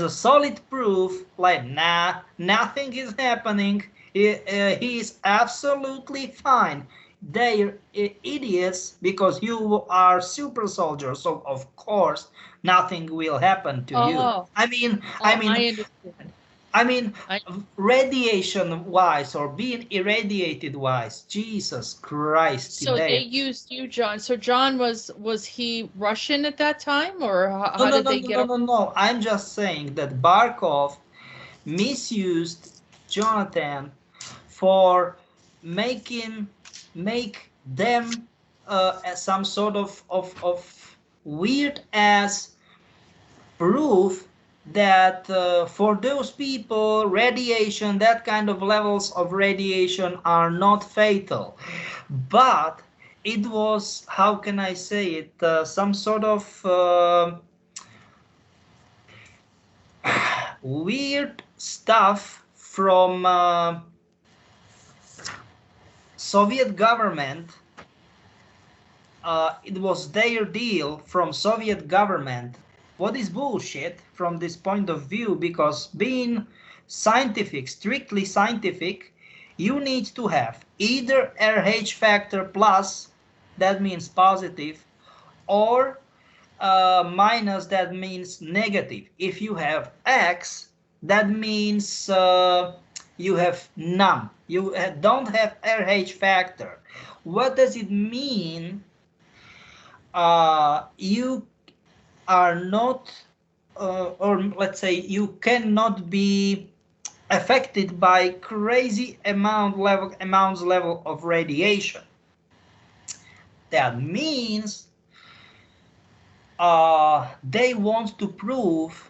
solid proof, like, nah, nothing is happening, he is absolutely fine. They're idiots because you are super soldiers, so of course nothing will happen to you. Oh, I mean, I understand. I mean, I radiation wise or being irradiated wise, Jesus Christ, So they today. used you, John. So John was he Russian at that time, or No, how no, did no, they no, get no, over? no, no. I'm just saying that Barkov misused Jonathan for make them some sort of weird ass proof that for those people, radiation, that kind of levels of radiation are not fatal. But it was, how can I say it, some sort of weird stuff from Soviet government. It was their deal from Soviet government. What is bullshit from this point of view, because being scientific, strictly scientific, you need to have either RH factor plus, that means positive, or minus, that means negative. If you have X, that means you have none. You don't have RH factor. What does it mean? You are not, or let's say, you cannot be affected by crazy amounts level of radiation. That means they want to prove.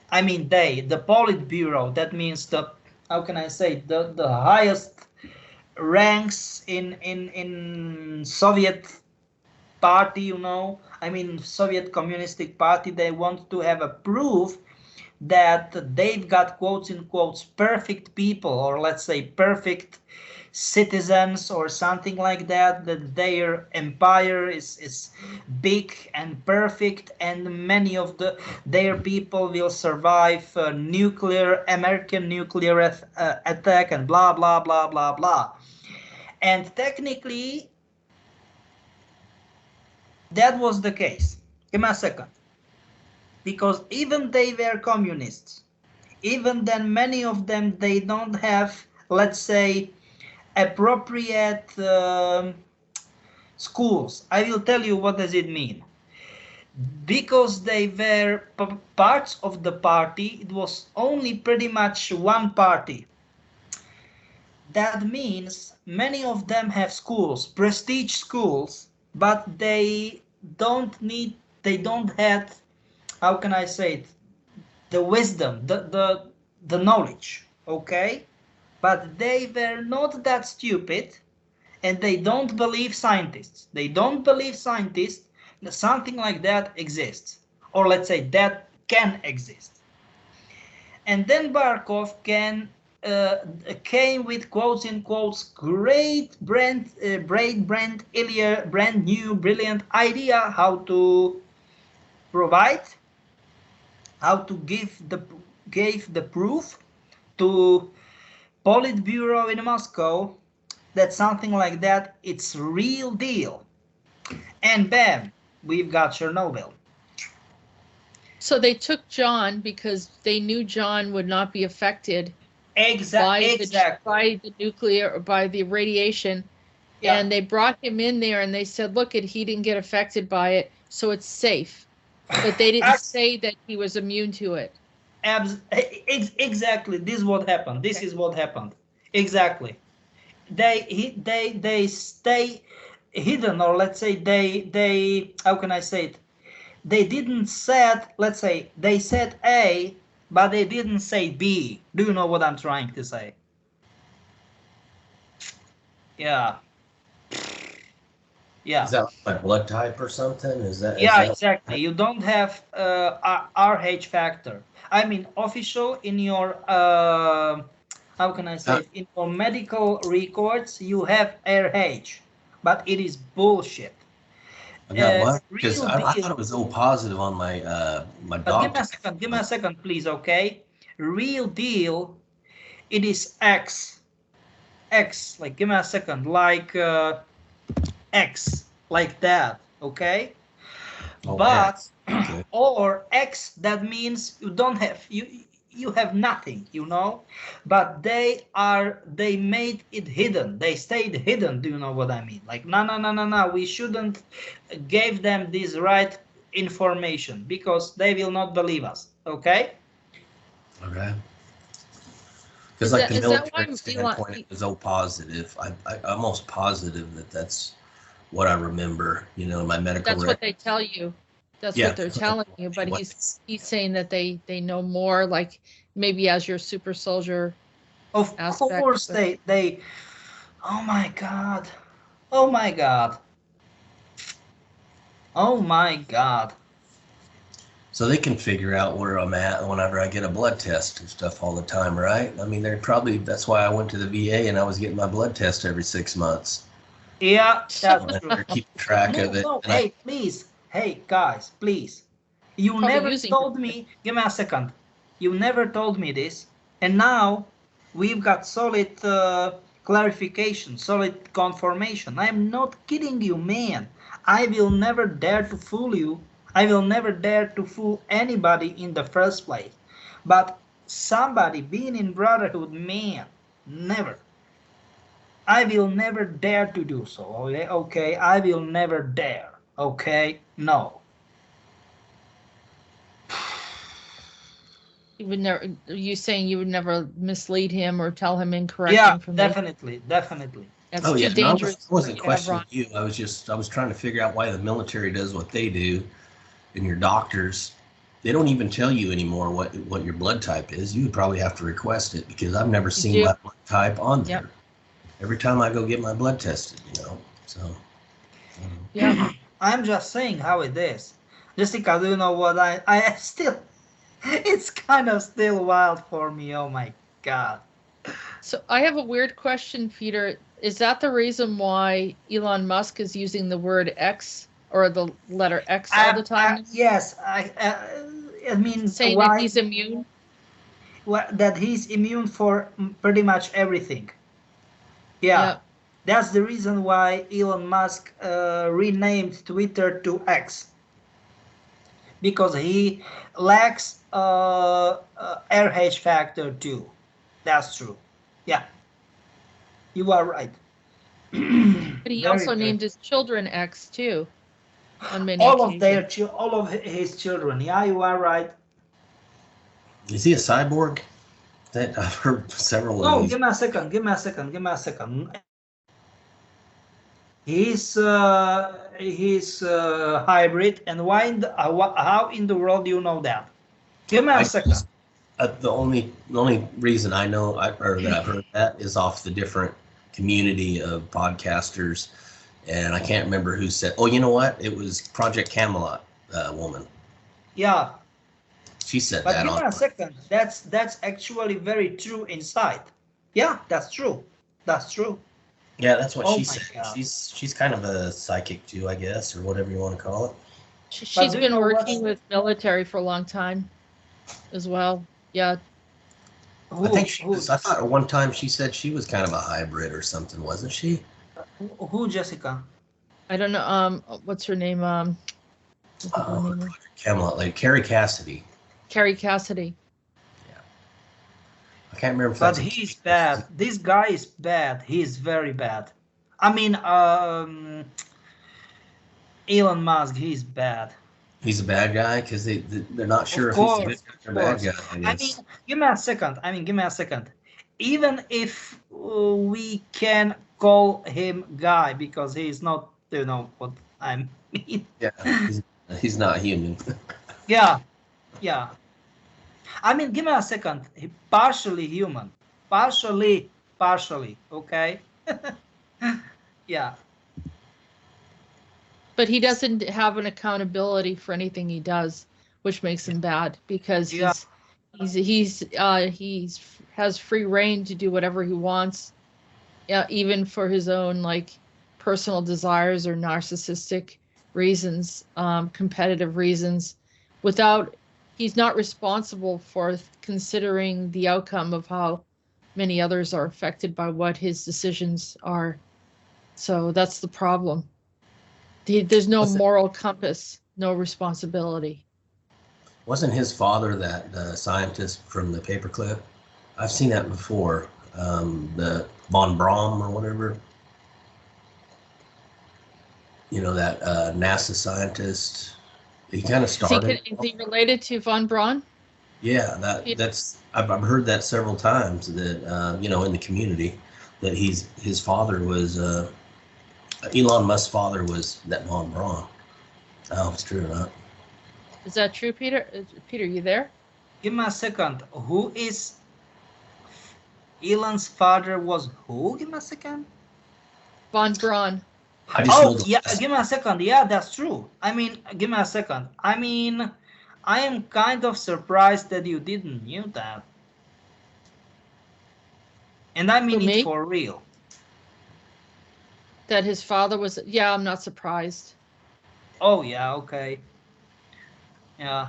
I mean, the Politburo. That means the, how can I say, the highest ranks in Soviet party, I mean Soviet Communistic Party. They want to have a proof that they've got, quotes in quotes, perfect people, or let's say perfect citizens or something like that, that their empire is big and perfect, and many of their people will survive American nuclear attack, and blah blah blah blah blah. And technically, that was the case. Give me a second. Because even they were communists, even then many of them, they don't have, let's say, appropriate schools. I will tell you what does it mean. Because they were parts of the party, it was only pretty much one party. That means many of them have schools, prestige schools, but they don't have, how can I say it, the wisdom, the knowledge, okay? But they were not that stupid, and they don't believe scientists. They don't believe scientists that something like that exists, or let's say that can exist. And then Barkov came with quotes in quotes great brand new brilliant idea how to provide, how to gave the proof to Politburo in Moscow that something like that, it's real deal. And bam, we've got Chernobyl. So they took John because they knew John would not be affected by the nuclear or by the radiation. Yeah. And they brought him in there and they said, look, he didn't get affected by it, so it's safe. But they didn't say that he was immune to it. Exactly. This is what happened. This is what happened. Exactly. They stay hidden, or let's say they how can I say it? They didn't said, let's say they said A, but they didn't say B. Do you know what I'm trying to say? Yeah. Yeah. Is that like blood type or something? Exactly. You don't have RH factor. I mean, official in your how can I say it? In your medical records, you have RH, but it is bullshit. I got what? Because I thought it was O positive on my my doctor. Give me a second, please. Okay. Real deal. It is X. Like give me a second. Like X, like that. Okay. Oh, but okay. Or X, that means you don't have you have nothing, you know. But they made it hidden. They stayed hidden. Do you know what I mean? Like no. We shouldn't give them this right information because they will not believe us. Okay. Okay. Because like the military standpoint, it was O positive. I'm almost positive that's what I remember. You know, my medical. That's what they tell you. That's what they're telling you. But he's saying that they know more, like maybe as your super soldier. Of course, they. Oh my god. Oh my god. Oh my god. So they can figure out where I'm at whenever I get a blood test and stuff all the time, right? I mean, that's why I went to the VA and I was getting my blood test every 6 months. Yeah, that's true. They're keeping track of it. No, hey, please. Hey, guys, please. You never told me. Give me a second. You never told me this. And now we've got solid clarification, solid confirmation. I'm not kidding you, man. I will never dare to fool you. I will never dare to fool anybody in the first place. But somebody being in brotherhood, man, never. I will never dare to do so. Okay? I will never dare. Okay? No. You would never. Are you saying you would never mislead him or tell him incorrect information? Definitely. That's too dangerous. I wasn't questioning you. I was trying to figure out why the military does what they do. And your doctors, they don't even tell you anymore what your blood type is. You would probably have to request it because I've never seen my blood type on there. Yep. Every time I go get my blood tested, you know. So. Yeah. I'm just saying how it is. Jessica, do you know what I still? It's kind of still wild for me. Oh my god. So I have a weird question, Peter. Is that the reason why Elon Musk is using the word X? Or the letter X all the time? Yes, I mean saying that he's immune. That he's immune for pretty much everything. Yeah. That's the reason why Elon Musk renamed Twitter to X, because he lacks RH factor too. That's true. Yeah, you are right. But he Very, also very. named his children X too on many All of occasions. all of his children. Yeah, you are right. Is he a cyborg? That I've heard several of No, these. give me a second. Give me a second. Give me a second. He's hybrid, and why how in the world do you know that? Give me a I second. just the only reason I know or that I've heard that is off the different community of podcasters, and I can't remember who said. Oh, you know what? It was Project Camelot woman. Yeah, She said but that give me on. a second. That's actually very true inside. Yeah, that's true. That's true. Yeah, that's what Oh she my said. God. She's kind of a psychic too, I guess, or whatever you want to call it. But She's do you been know what's working with military for a long time as well. Yeah. I think who she who was. I thought at one time she said she was kind of a hybrid or something, wasn't she? who Jessica? I don't know. What's her name? I think her name is Project Camelot, like Carrie Cassidy. Carrie Cassidy. Yeah, I can't remember if But that's a he's Carrie Cassidy. bad. This guy is bad. He's very bad. I mean, Elon Musk. He's bad. He's a bad guy because they're not sure Of if he's a good course, guy of or a bad course. guy. I I mean, guess. give me a second. Give me a second. Even if we can call him guy because he's not, you know what I mean. Yeah, he's not human. Yeah, yeah. I mean, give me a second. He partially human, partially. Okay. Yeah, But he doesn't have an accountability for anything he does, which makes him bad because yeah, he's has free reign to do whatever he wants, even for his own like personal desires or narcissistic reasons, competitive reasons, without he's not responsible for considering the outcome of how many others are affected by what his decisions are. So that's the problem. There's no Wasn't moral compass, no responsibility. wasn't his father that scientist from the paperclip? I've seen that before. The von Braun or whatever. You know that NASA scientist. He kind of started. Is he related to von Braun? Yeah, I've heard that several times that in the community that his father was Elon Musk's father was that von Braun. Oh, it's true or not? Is that true, Peter? Peter, you there? give me a second. Who is Elon's father? Was who? Give me a second. Von Braun. I just know Oh, yeah, give me a second. Yeah, that's true. I mean, give me a second. I mean, I am kind of surprised that you didn't knew that. And I mean Who, it me? for real. That his father was. Yeah, I'm not surprised. Oh, yeah, okay. Yeah.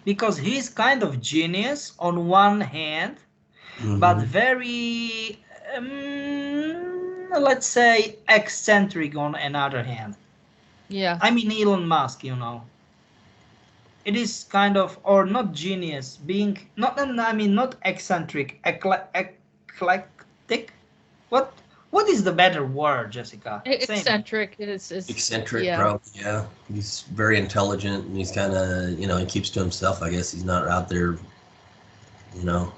Because he's kind of genius on one hand, but very, let's say, eccentric on another hand. Yeah. I mean, Elon Musk, you know. It is kind of, or not genius, being, not eccentric, eclectic. What is the better word, Jessica? Say me. Eccentric. It's eccentric, yeah. probably. Yeah, he's very intelligent, and he's kind of he keeps to himself. I guess he's not out there. Yeah.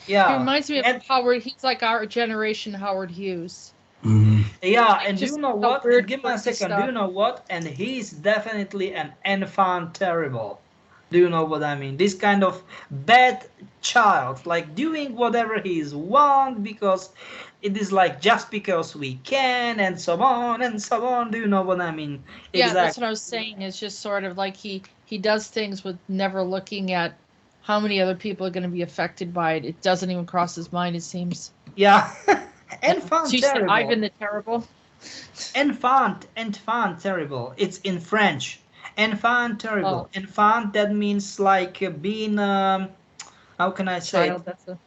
He reminds me of And, Howard. He's like our generation Howard Hughes. yeah, and do Just you know the what? weird, Give me a quirky second. Do stuff. you know what? And he's definitely an enfant terrible. Do you know what I mean? This kind of bad child, like doing whatever he's want because it is like just because we can and so on and so on. Do you know what I mean? Yeah, that's Exactly. what I was saying. It's just sort of like he does things with never looking at how many other people are going to be affected by it. It doesn't even cross his mind, it seems. Yeah. So Enfant you said terrible. Ivan the Terrible? Enfant terrible. It's in French. Enfant terrible. Oh. Enfant, that means like being, how can I say it? Child, that's a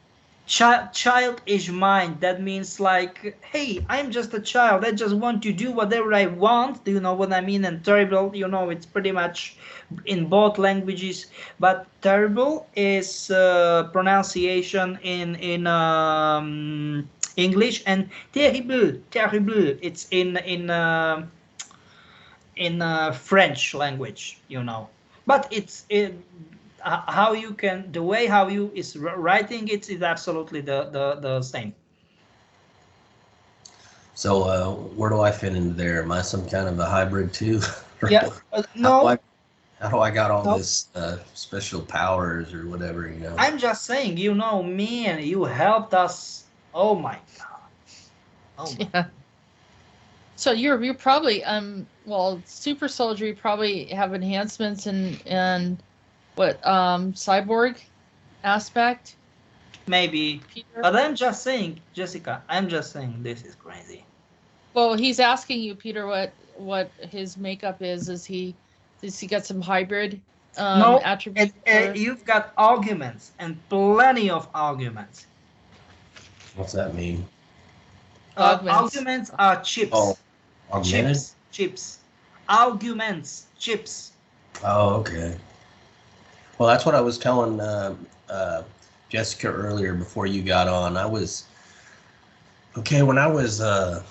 childish mind. That means like, hey, I'm just a child. I just want to do whatever I want. Do you know what I mean? And terrible, it's pretty much in both languages. But terrible is pronunciation in English, and terrible. It's in French language. But how you can, the way how you is writing it is absolutely the same. So where do I fit into there? Am I some kind of a hybrid too? Yeah. No. How do I got all No. this special powers or whatever? I'm just saying, man, you helped us. Oh my god. Oh my. Yeah. So you're probably well, super soldier, you probably have enhancements and what cyborg aspect. Maybe. Peter? But I'm just saying, Jessica, I'm just saying this is crazy. Well, he's asking you, Peter, what his makeup is. Does he got some hybrid No, attributes? you've got arguments and plenty of arguments. What's that mean? Augments. Arguments are chips. Oh, augmented? Chips. Arguments, chips. Oh, okay. Well, that's what I was telling Jessica earlier before you got on. I was when I was I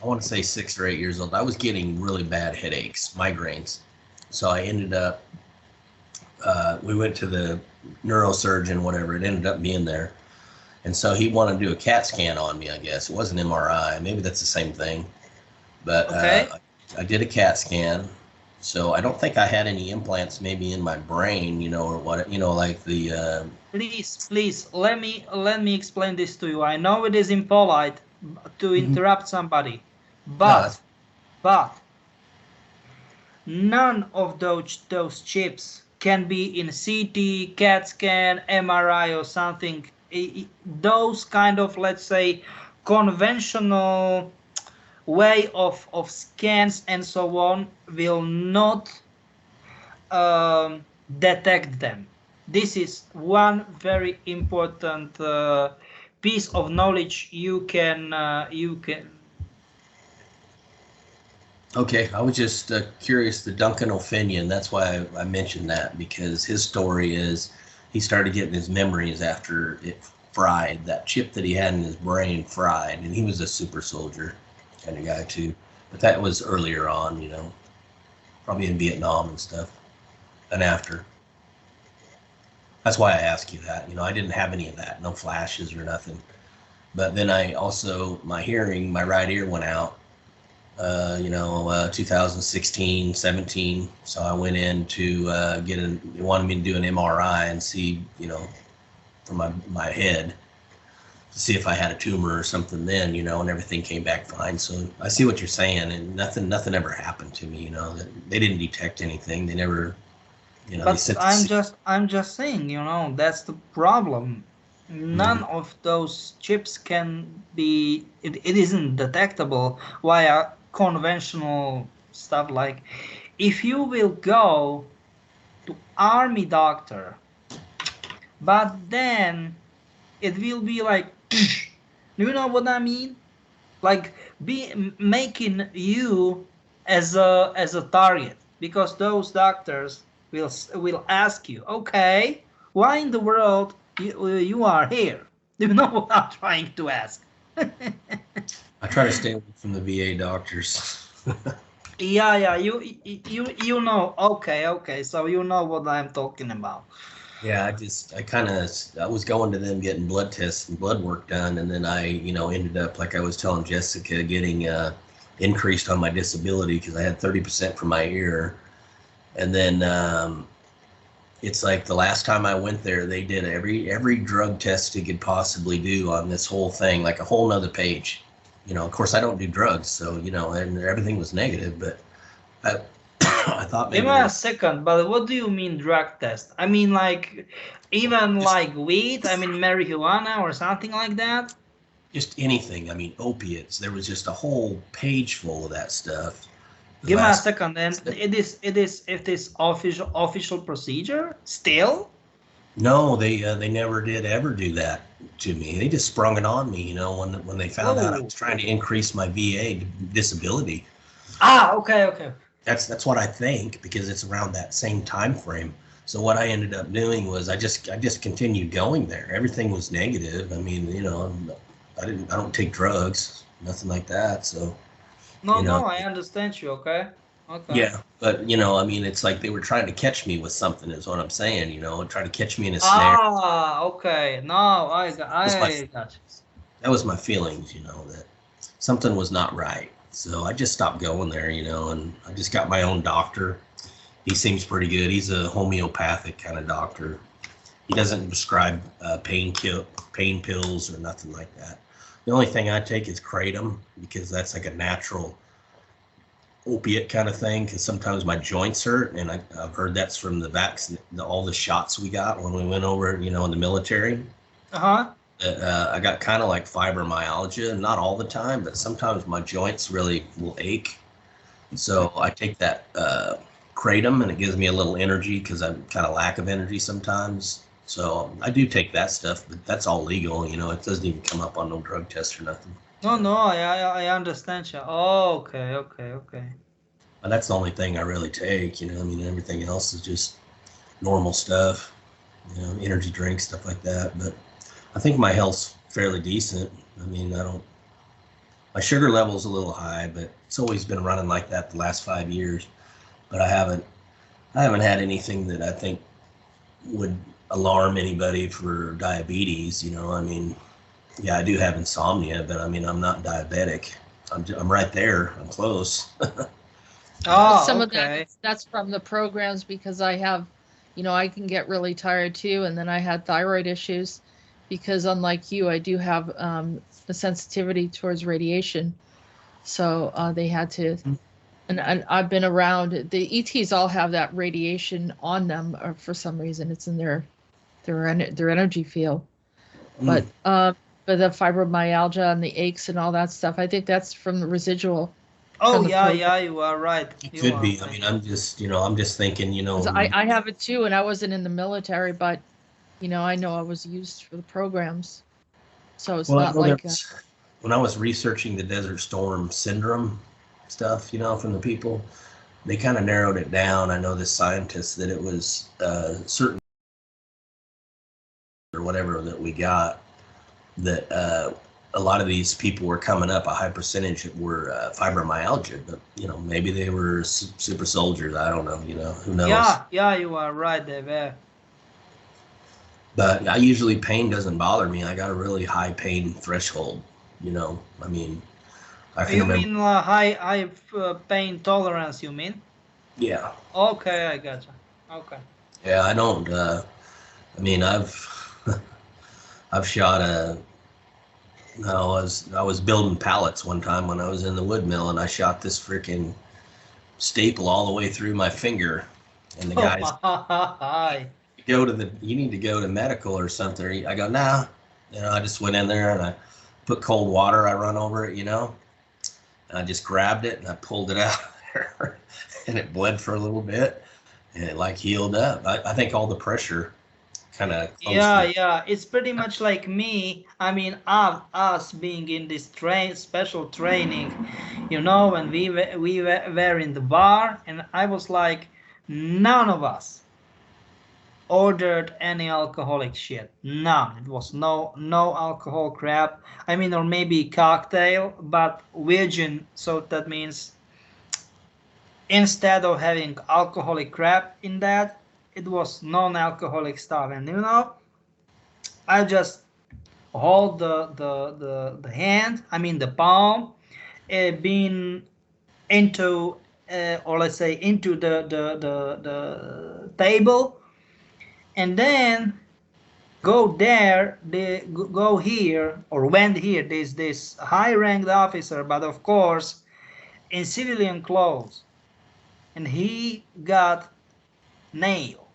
want to say 6 or 8 years old. I was getting really bad headaches, migraines. So I ended up we went to the neurosurgeon, whatever. It ended up being there. And so he wanted to do a CAT scan on me, I guess. It wasn't MRI. Maybe that's the same thing. But Okay. I did a CAT scan. So I don't think I had any implants maybe in my brain, or what, like the... Please, let me explain this to you. I know it is impolite to interrupt somebody, but none of those chips can be in CT, CAT scan, MRI or something. Those kind of, let's say, conventional way of scans and so on will not detect them. This is one very important piece of knowledge you can. Okay, I was just curious, the Duncan O'Finian, that's why I mentioned that, because his story is he started getting his memories after it fried, that chip that he had in his brain fried, and he was a super soldier kind of guy too. But that was earlier on, probably in Vietnam and stuff, and after. That's why I asked you that. I didn't have any of that, no flashes or nothing. But then I also, my hearing, my right ear went out, 2016, 17. So I went in to they wanted me to do an MRI and see, from my head, to see if I had a tumor or something then, and everything came back fine. So I see what you're saying, and nothing ever happened to me, that they didn't detect anything. They never, But I'm just saying, that's the problem. None of those chips can be. It isn't detectable via conventional stuff. Like, if you will go to army doctor, but then it will be like, you know what I mean? Like, making you as a target, because those doctors will ask you, okay, why in the world you are here? Do you know what I'm trying to ask? I try to stay away from the VA doctors. Yeah, you know. Okay, so you know what I'm talking about. Yeah, I was going to them getting blood tests and blood work done, and then I, ended up, like I was telling Jessica, getting increased on my disability because I had 30% from my ear. And then it's like the last time I went there, they did every drug test you could possibly do on this whole thing, like a whole nother page. Of course, I don't do drugs, so, and everything was negative, but I thought maybe... Give me a second, but what do you mean drug test? I mean, like, even like weed, I mean marijuana or something like that? Just anything. I mean, opiates. There was just a whole page full of that stuff. Give me a second, and it is official procedure still? No, they never did ever do that to me. They just sprung it on me, when they found out I Oh. was trying to increase my VA disability. Okay, okay. That's what I think, because it's around that same time frame. So what I ended up doing was I just continued going there. Everything was negative. I mean, I don't take drugs, nothing like that. So, No, you know, no, I understand you. Okay, okay. yeah, but I mean, it's like they were trying to catch me with something, is what I'm saying, trying to catch me in a snare. Okay. Now That was my I got you. that was my feelings, that something was not right. So I just stopped going there, and I just got my own doctor. He seems pretty good. He's a homeopathic kind of doctor. He doesn't prescribe pain pills or nothing like that. The only thing I take is kratom, because that's like a natural opiate kind of thing. Because sometimes my joints hurt, and I've heard that's from the vaccine, all the shots we got when we went over, in the military. Uh-huh. I got kind of like fibromyalgia, not all the time, but sometimes my joints really will ache. So I take that kratom, and it gives me a little energy, because I'm kind of lack of energy sometimes. So I do take that stuff, but that's all legal. It doesn't even come up on no drug test or nothing. No, no, I understand you. Okay, okay, okay. But that's the only thing I really take. I mean, everything else is just normal stuff. Energy drinks, stuff like that. But I think my health's fairly decent. I mean, my sugar level's a little high, but it's always been running like that the last 5 years. But I haven't had anything that I think would alarm anybody for diabetes. I mean, yeah, I do have insomnia, but I mean, I'm not diabetic. I'm right there. I'm close. Some of Okay. that's from the programs, because I have, I can get really tired too, and then I had thyroid issues, because unlike you, I do have a sensitivity towards radiation. So they had to, and I've been around. The ETs all have that radiation on them, or for some reason it's in their energy field. But the fibromyalgia and the aches and all that stuff, I think that's from the residual Oh, from the yeah, program. yeah, you are right. It You could are be. I right. mean, I'm just thinking, 'Cause I have it too, and I wasn't in the military, but I know I was used for the programs, so it's well, I not know there like was, when I was researching the Desert Storm syndrome stuff, from the people, they kind of narrowed it down. I know this scientist, that it was certain or whatever that we got, that a lot of these people were coming up, a high percentage were fibromyalgia, but maybe they were super soldiers. I don't know, who knows? Yeah, yeah, you are right, they were. But I usually, pain doesn't bother me. I got a really high pain threshold. I mean, I can You remember. mean high pain tolerance, you mean? Yeah, Okay, I gotcha. Okay. yeah. I don't. I mean, I've shot a. No, I was building pallets one time when I was in the wood mill, and I shot this freaking staple all the way through my finger, and the Oh guys my. you need to go to medical or something. I go, nah. I just went in there, and I put cold water. I run over it, and I just grabbed it and I pulled it out of there, and it bled for a little bit, and it like healed up. I think all the pressure kind of Yeah, yeah, it's pretty much like me. I mean, us being in this special training, when we were in the bar, and I was like, none of us ordered any alcoholic shit. None. It was no alcohol crap. I mean, or maybe cocktail, but virgin. So that means instead of having alcoholic crap in that, it was non-alcoholic stuff. And I just hold the hand, I mean the palm, being into or let's say into the table, and then go there, go here, or went here, this high ranked officer, but of course in civilian clothes, and he got nail,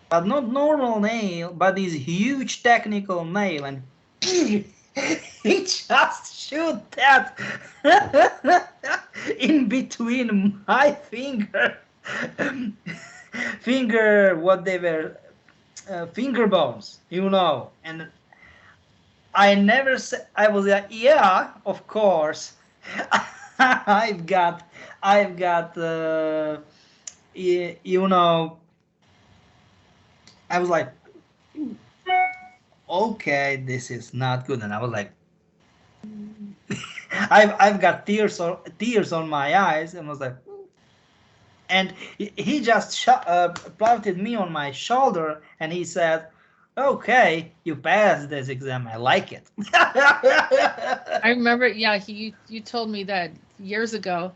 but not normal nail, but this huge technical nail, and he just shoot that in between my finger, what they were finger bones, and I never said. I was like, yeah, of course. I've got, I've got, you know. I was like, okay, this is not good, and I was like, I've got tears on my eyes, and was like, and he just planted me on my shoulder, and he said, okay, you passed this exam. I like it. I remember, yeah, you told me that years ago.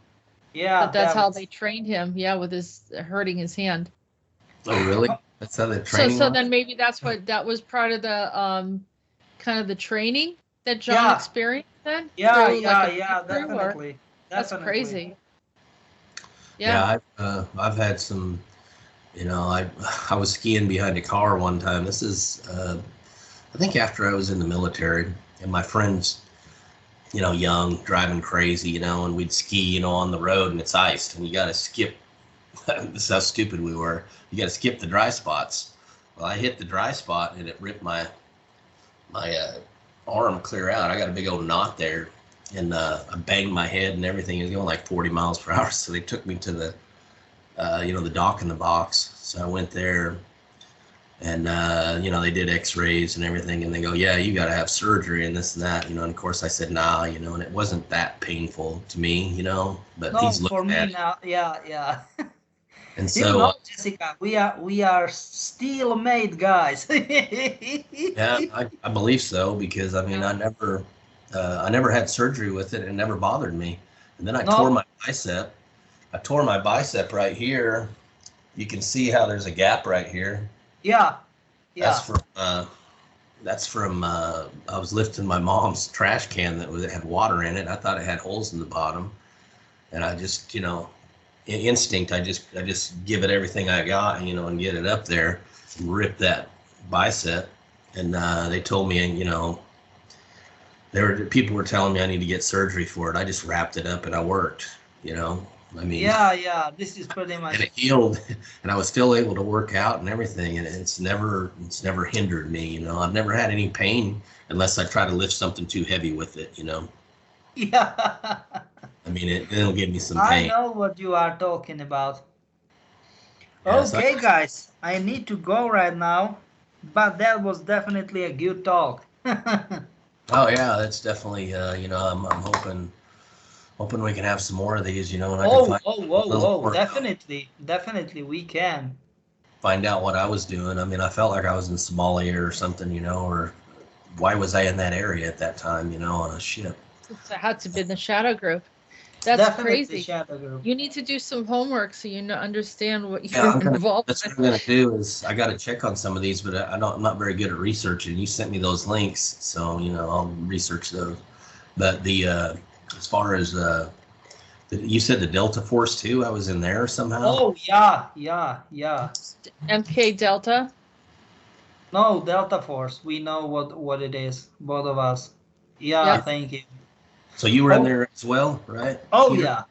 Yeah, that's how they trained him. Yeah, with his hurting his hand. Oh, really? That's how they're training. So then maybe that was part of the kind of the training that John experienced then. Yeah, definitely. That's crazy. Yeah, I've had some. I was skiing behind a car one time. This is, I think after I was in the military, and my friends, young, driving crazy, and we'd ski, on the road, and it's iced, and you got to skip. This is how stupid we were. You got to skip the dry spots. Well, I hit the dry spot, and it ripped my arm clear out. I got a big old knot there, and I banged my head and everything. It was going like 40 miles per hour. So they took me to the the dock in the box. So I went there, and they did x-rays and everything, and they go, yeah, you got to have surgery and this and that, and of course I said, nah, and it wasn't that painful to me, but he's looking at it. Now, yeah. And so, Jessica, we are still made guys. yeah, I believe so, because I never had surgery with it. It never bothered me. And then I tore my bicep. I tore my bicep right here. You can see how there's a gap right here. Yeah. That's from I was lifting my mom's trash can that had water in it. I thought it had holes in the bottom, and I just, in instinct, I just give it everything I got, and get it up there and rip that bicep. And they told me, people were telling me I need to get surgery for it. I just wrapped it up and I worked, Yeah, this is pretty much. And it healed, and I was still able to work out and everything, and it's never hindered me. I've never had any pain unless I try to lift something too heavy with it. Yeah. It'll give me some pain. I know what you are talking about. Yeah, okay, guys, I need to go right now, but that was definitely a good talk. Oh yeah, that's definitely. I'm hoping we can have some more of these. And I can definitely we can find out what I was doing. I felt like I was in Somalia or something, or why was I in that area at that time, on a ship? It had to be in the shadow group. That's definitely crazy. Shadow group. You need to do some homework so you understand what you're involved That's with. what I'm going to do is I got to check on some of these, but I'm not very good at researching. You sent me those links, so, I'll research those. But as far as, you said the Delta Force too, I was in there somehow? Oh, yeah. MK Delta? No, Delta Force. We know what it is, both of us. Yeah. Thank you. So you were in there as well, right? Oh, Peter? yeah.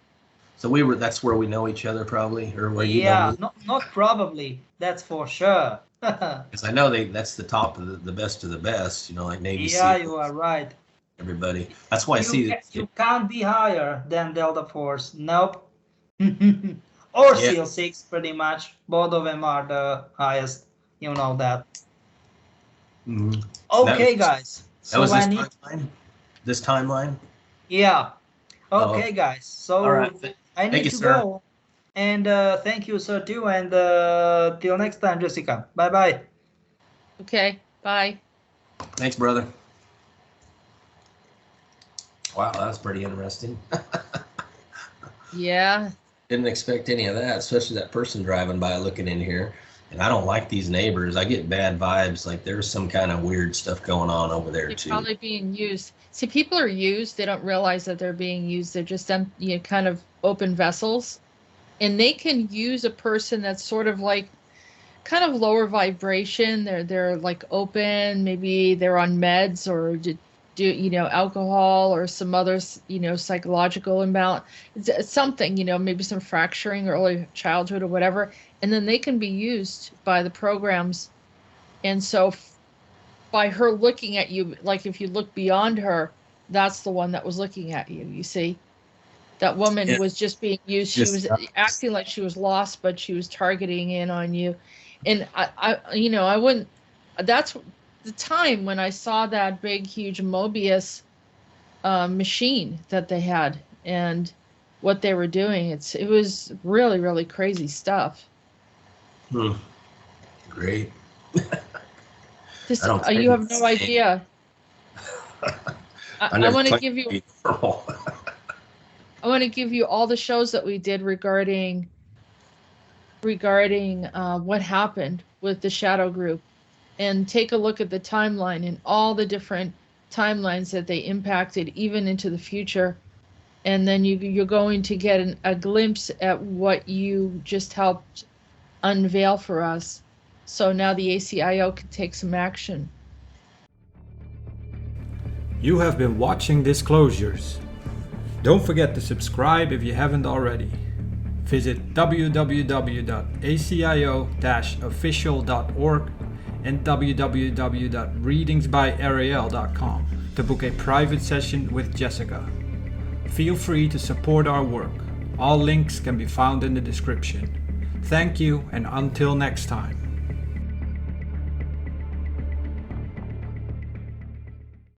So that's where we know each other probably, or where you know? Yeah, not probably. That's for sure. Because I know that's the top of the best of the best, like Navy SEALs. Yeah, you are right. Everybody. That's why you can't be higher than Delta Force. Nope. Or SEAL 6, pretty much. Both of them are the highest. You know that. Mm-hmm. Okay, guys. That was this timeline? Yeah. Okay, guys. So all right. I need to go. And thank you, sir, too. And till next time, Jessica. Bye-bye. Okay. Bye. Thanks, brother. Wow, that's pretty interesting. Yeah. Didn't expect any of that, especially that person driving by looking in here. And I don't like these neighbors. I get bad vibes. Like there's some kind of weird stuff going on over there, too. They're probably being used. See, people are used. They don't realize that they're being used. They're just kind of open vessels. And they can use a person that's sort of like kind of lower vibration. They're like open. Maybe they're on meds or do alcohol or some other psychological imbalance. It's something, maybe some fracturing, early childhood or whatever. And then they can be used by the programs And so by her looking at you, like if you look beyond her, that's the one that was looking at you, you see? That woman was just being used. She was acting like she was lost, but she was targeting in on you. And I wouldn't, that's the time when I saw that big, huge Mobius machine that they had and what they were doing. It was really, really crazy stuff. Great. Just, you have no idea. I want to give you. I want to give you all the shows that we did regarding what happened with the Shadow Group, and take a look at the timeline and all the different timelines that they impacted even into the future, and then you're going to get a glimpse at what you just helped unveil for us. So now the ACIO can take some action. You have been watching Disclosures. Don't forget to subscribe if you haven't already. Visit www.acio-official.org and www.readingsbyarael.com to book a private session with Jessica. Feel free to support our work. All links can be found in the description. Thank you, and until next time.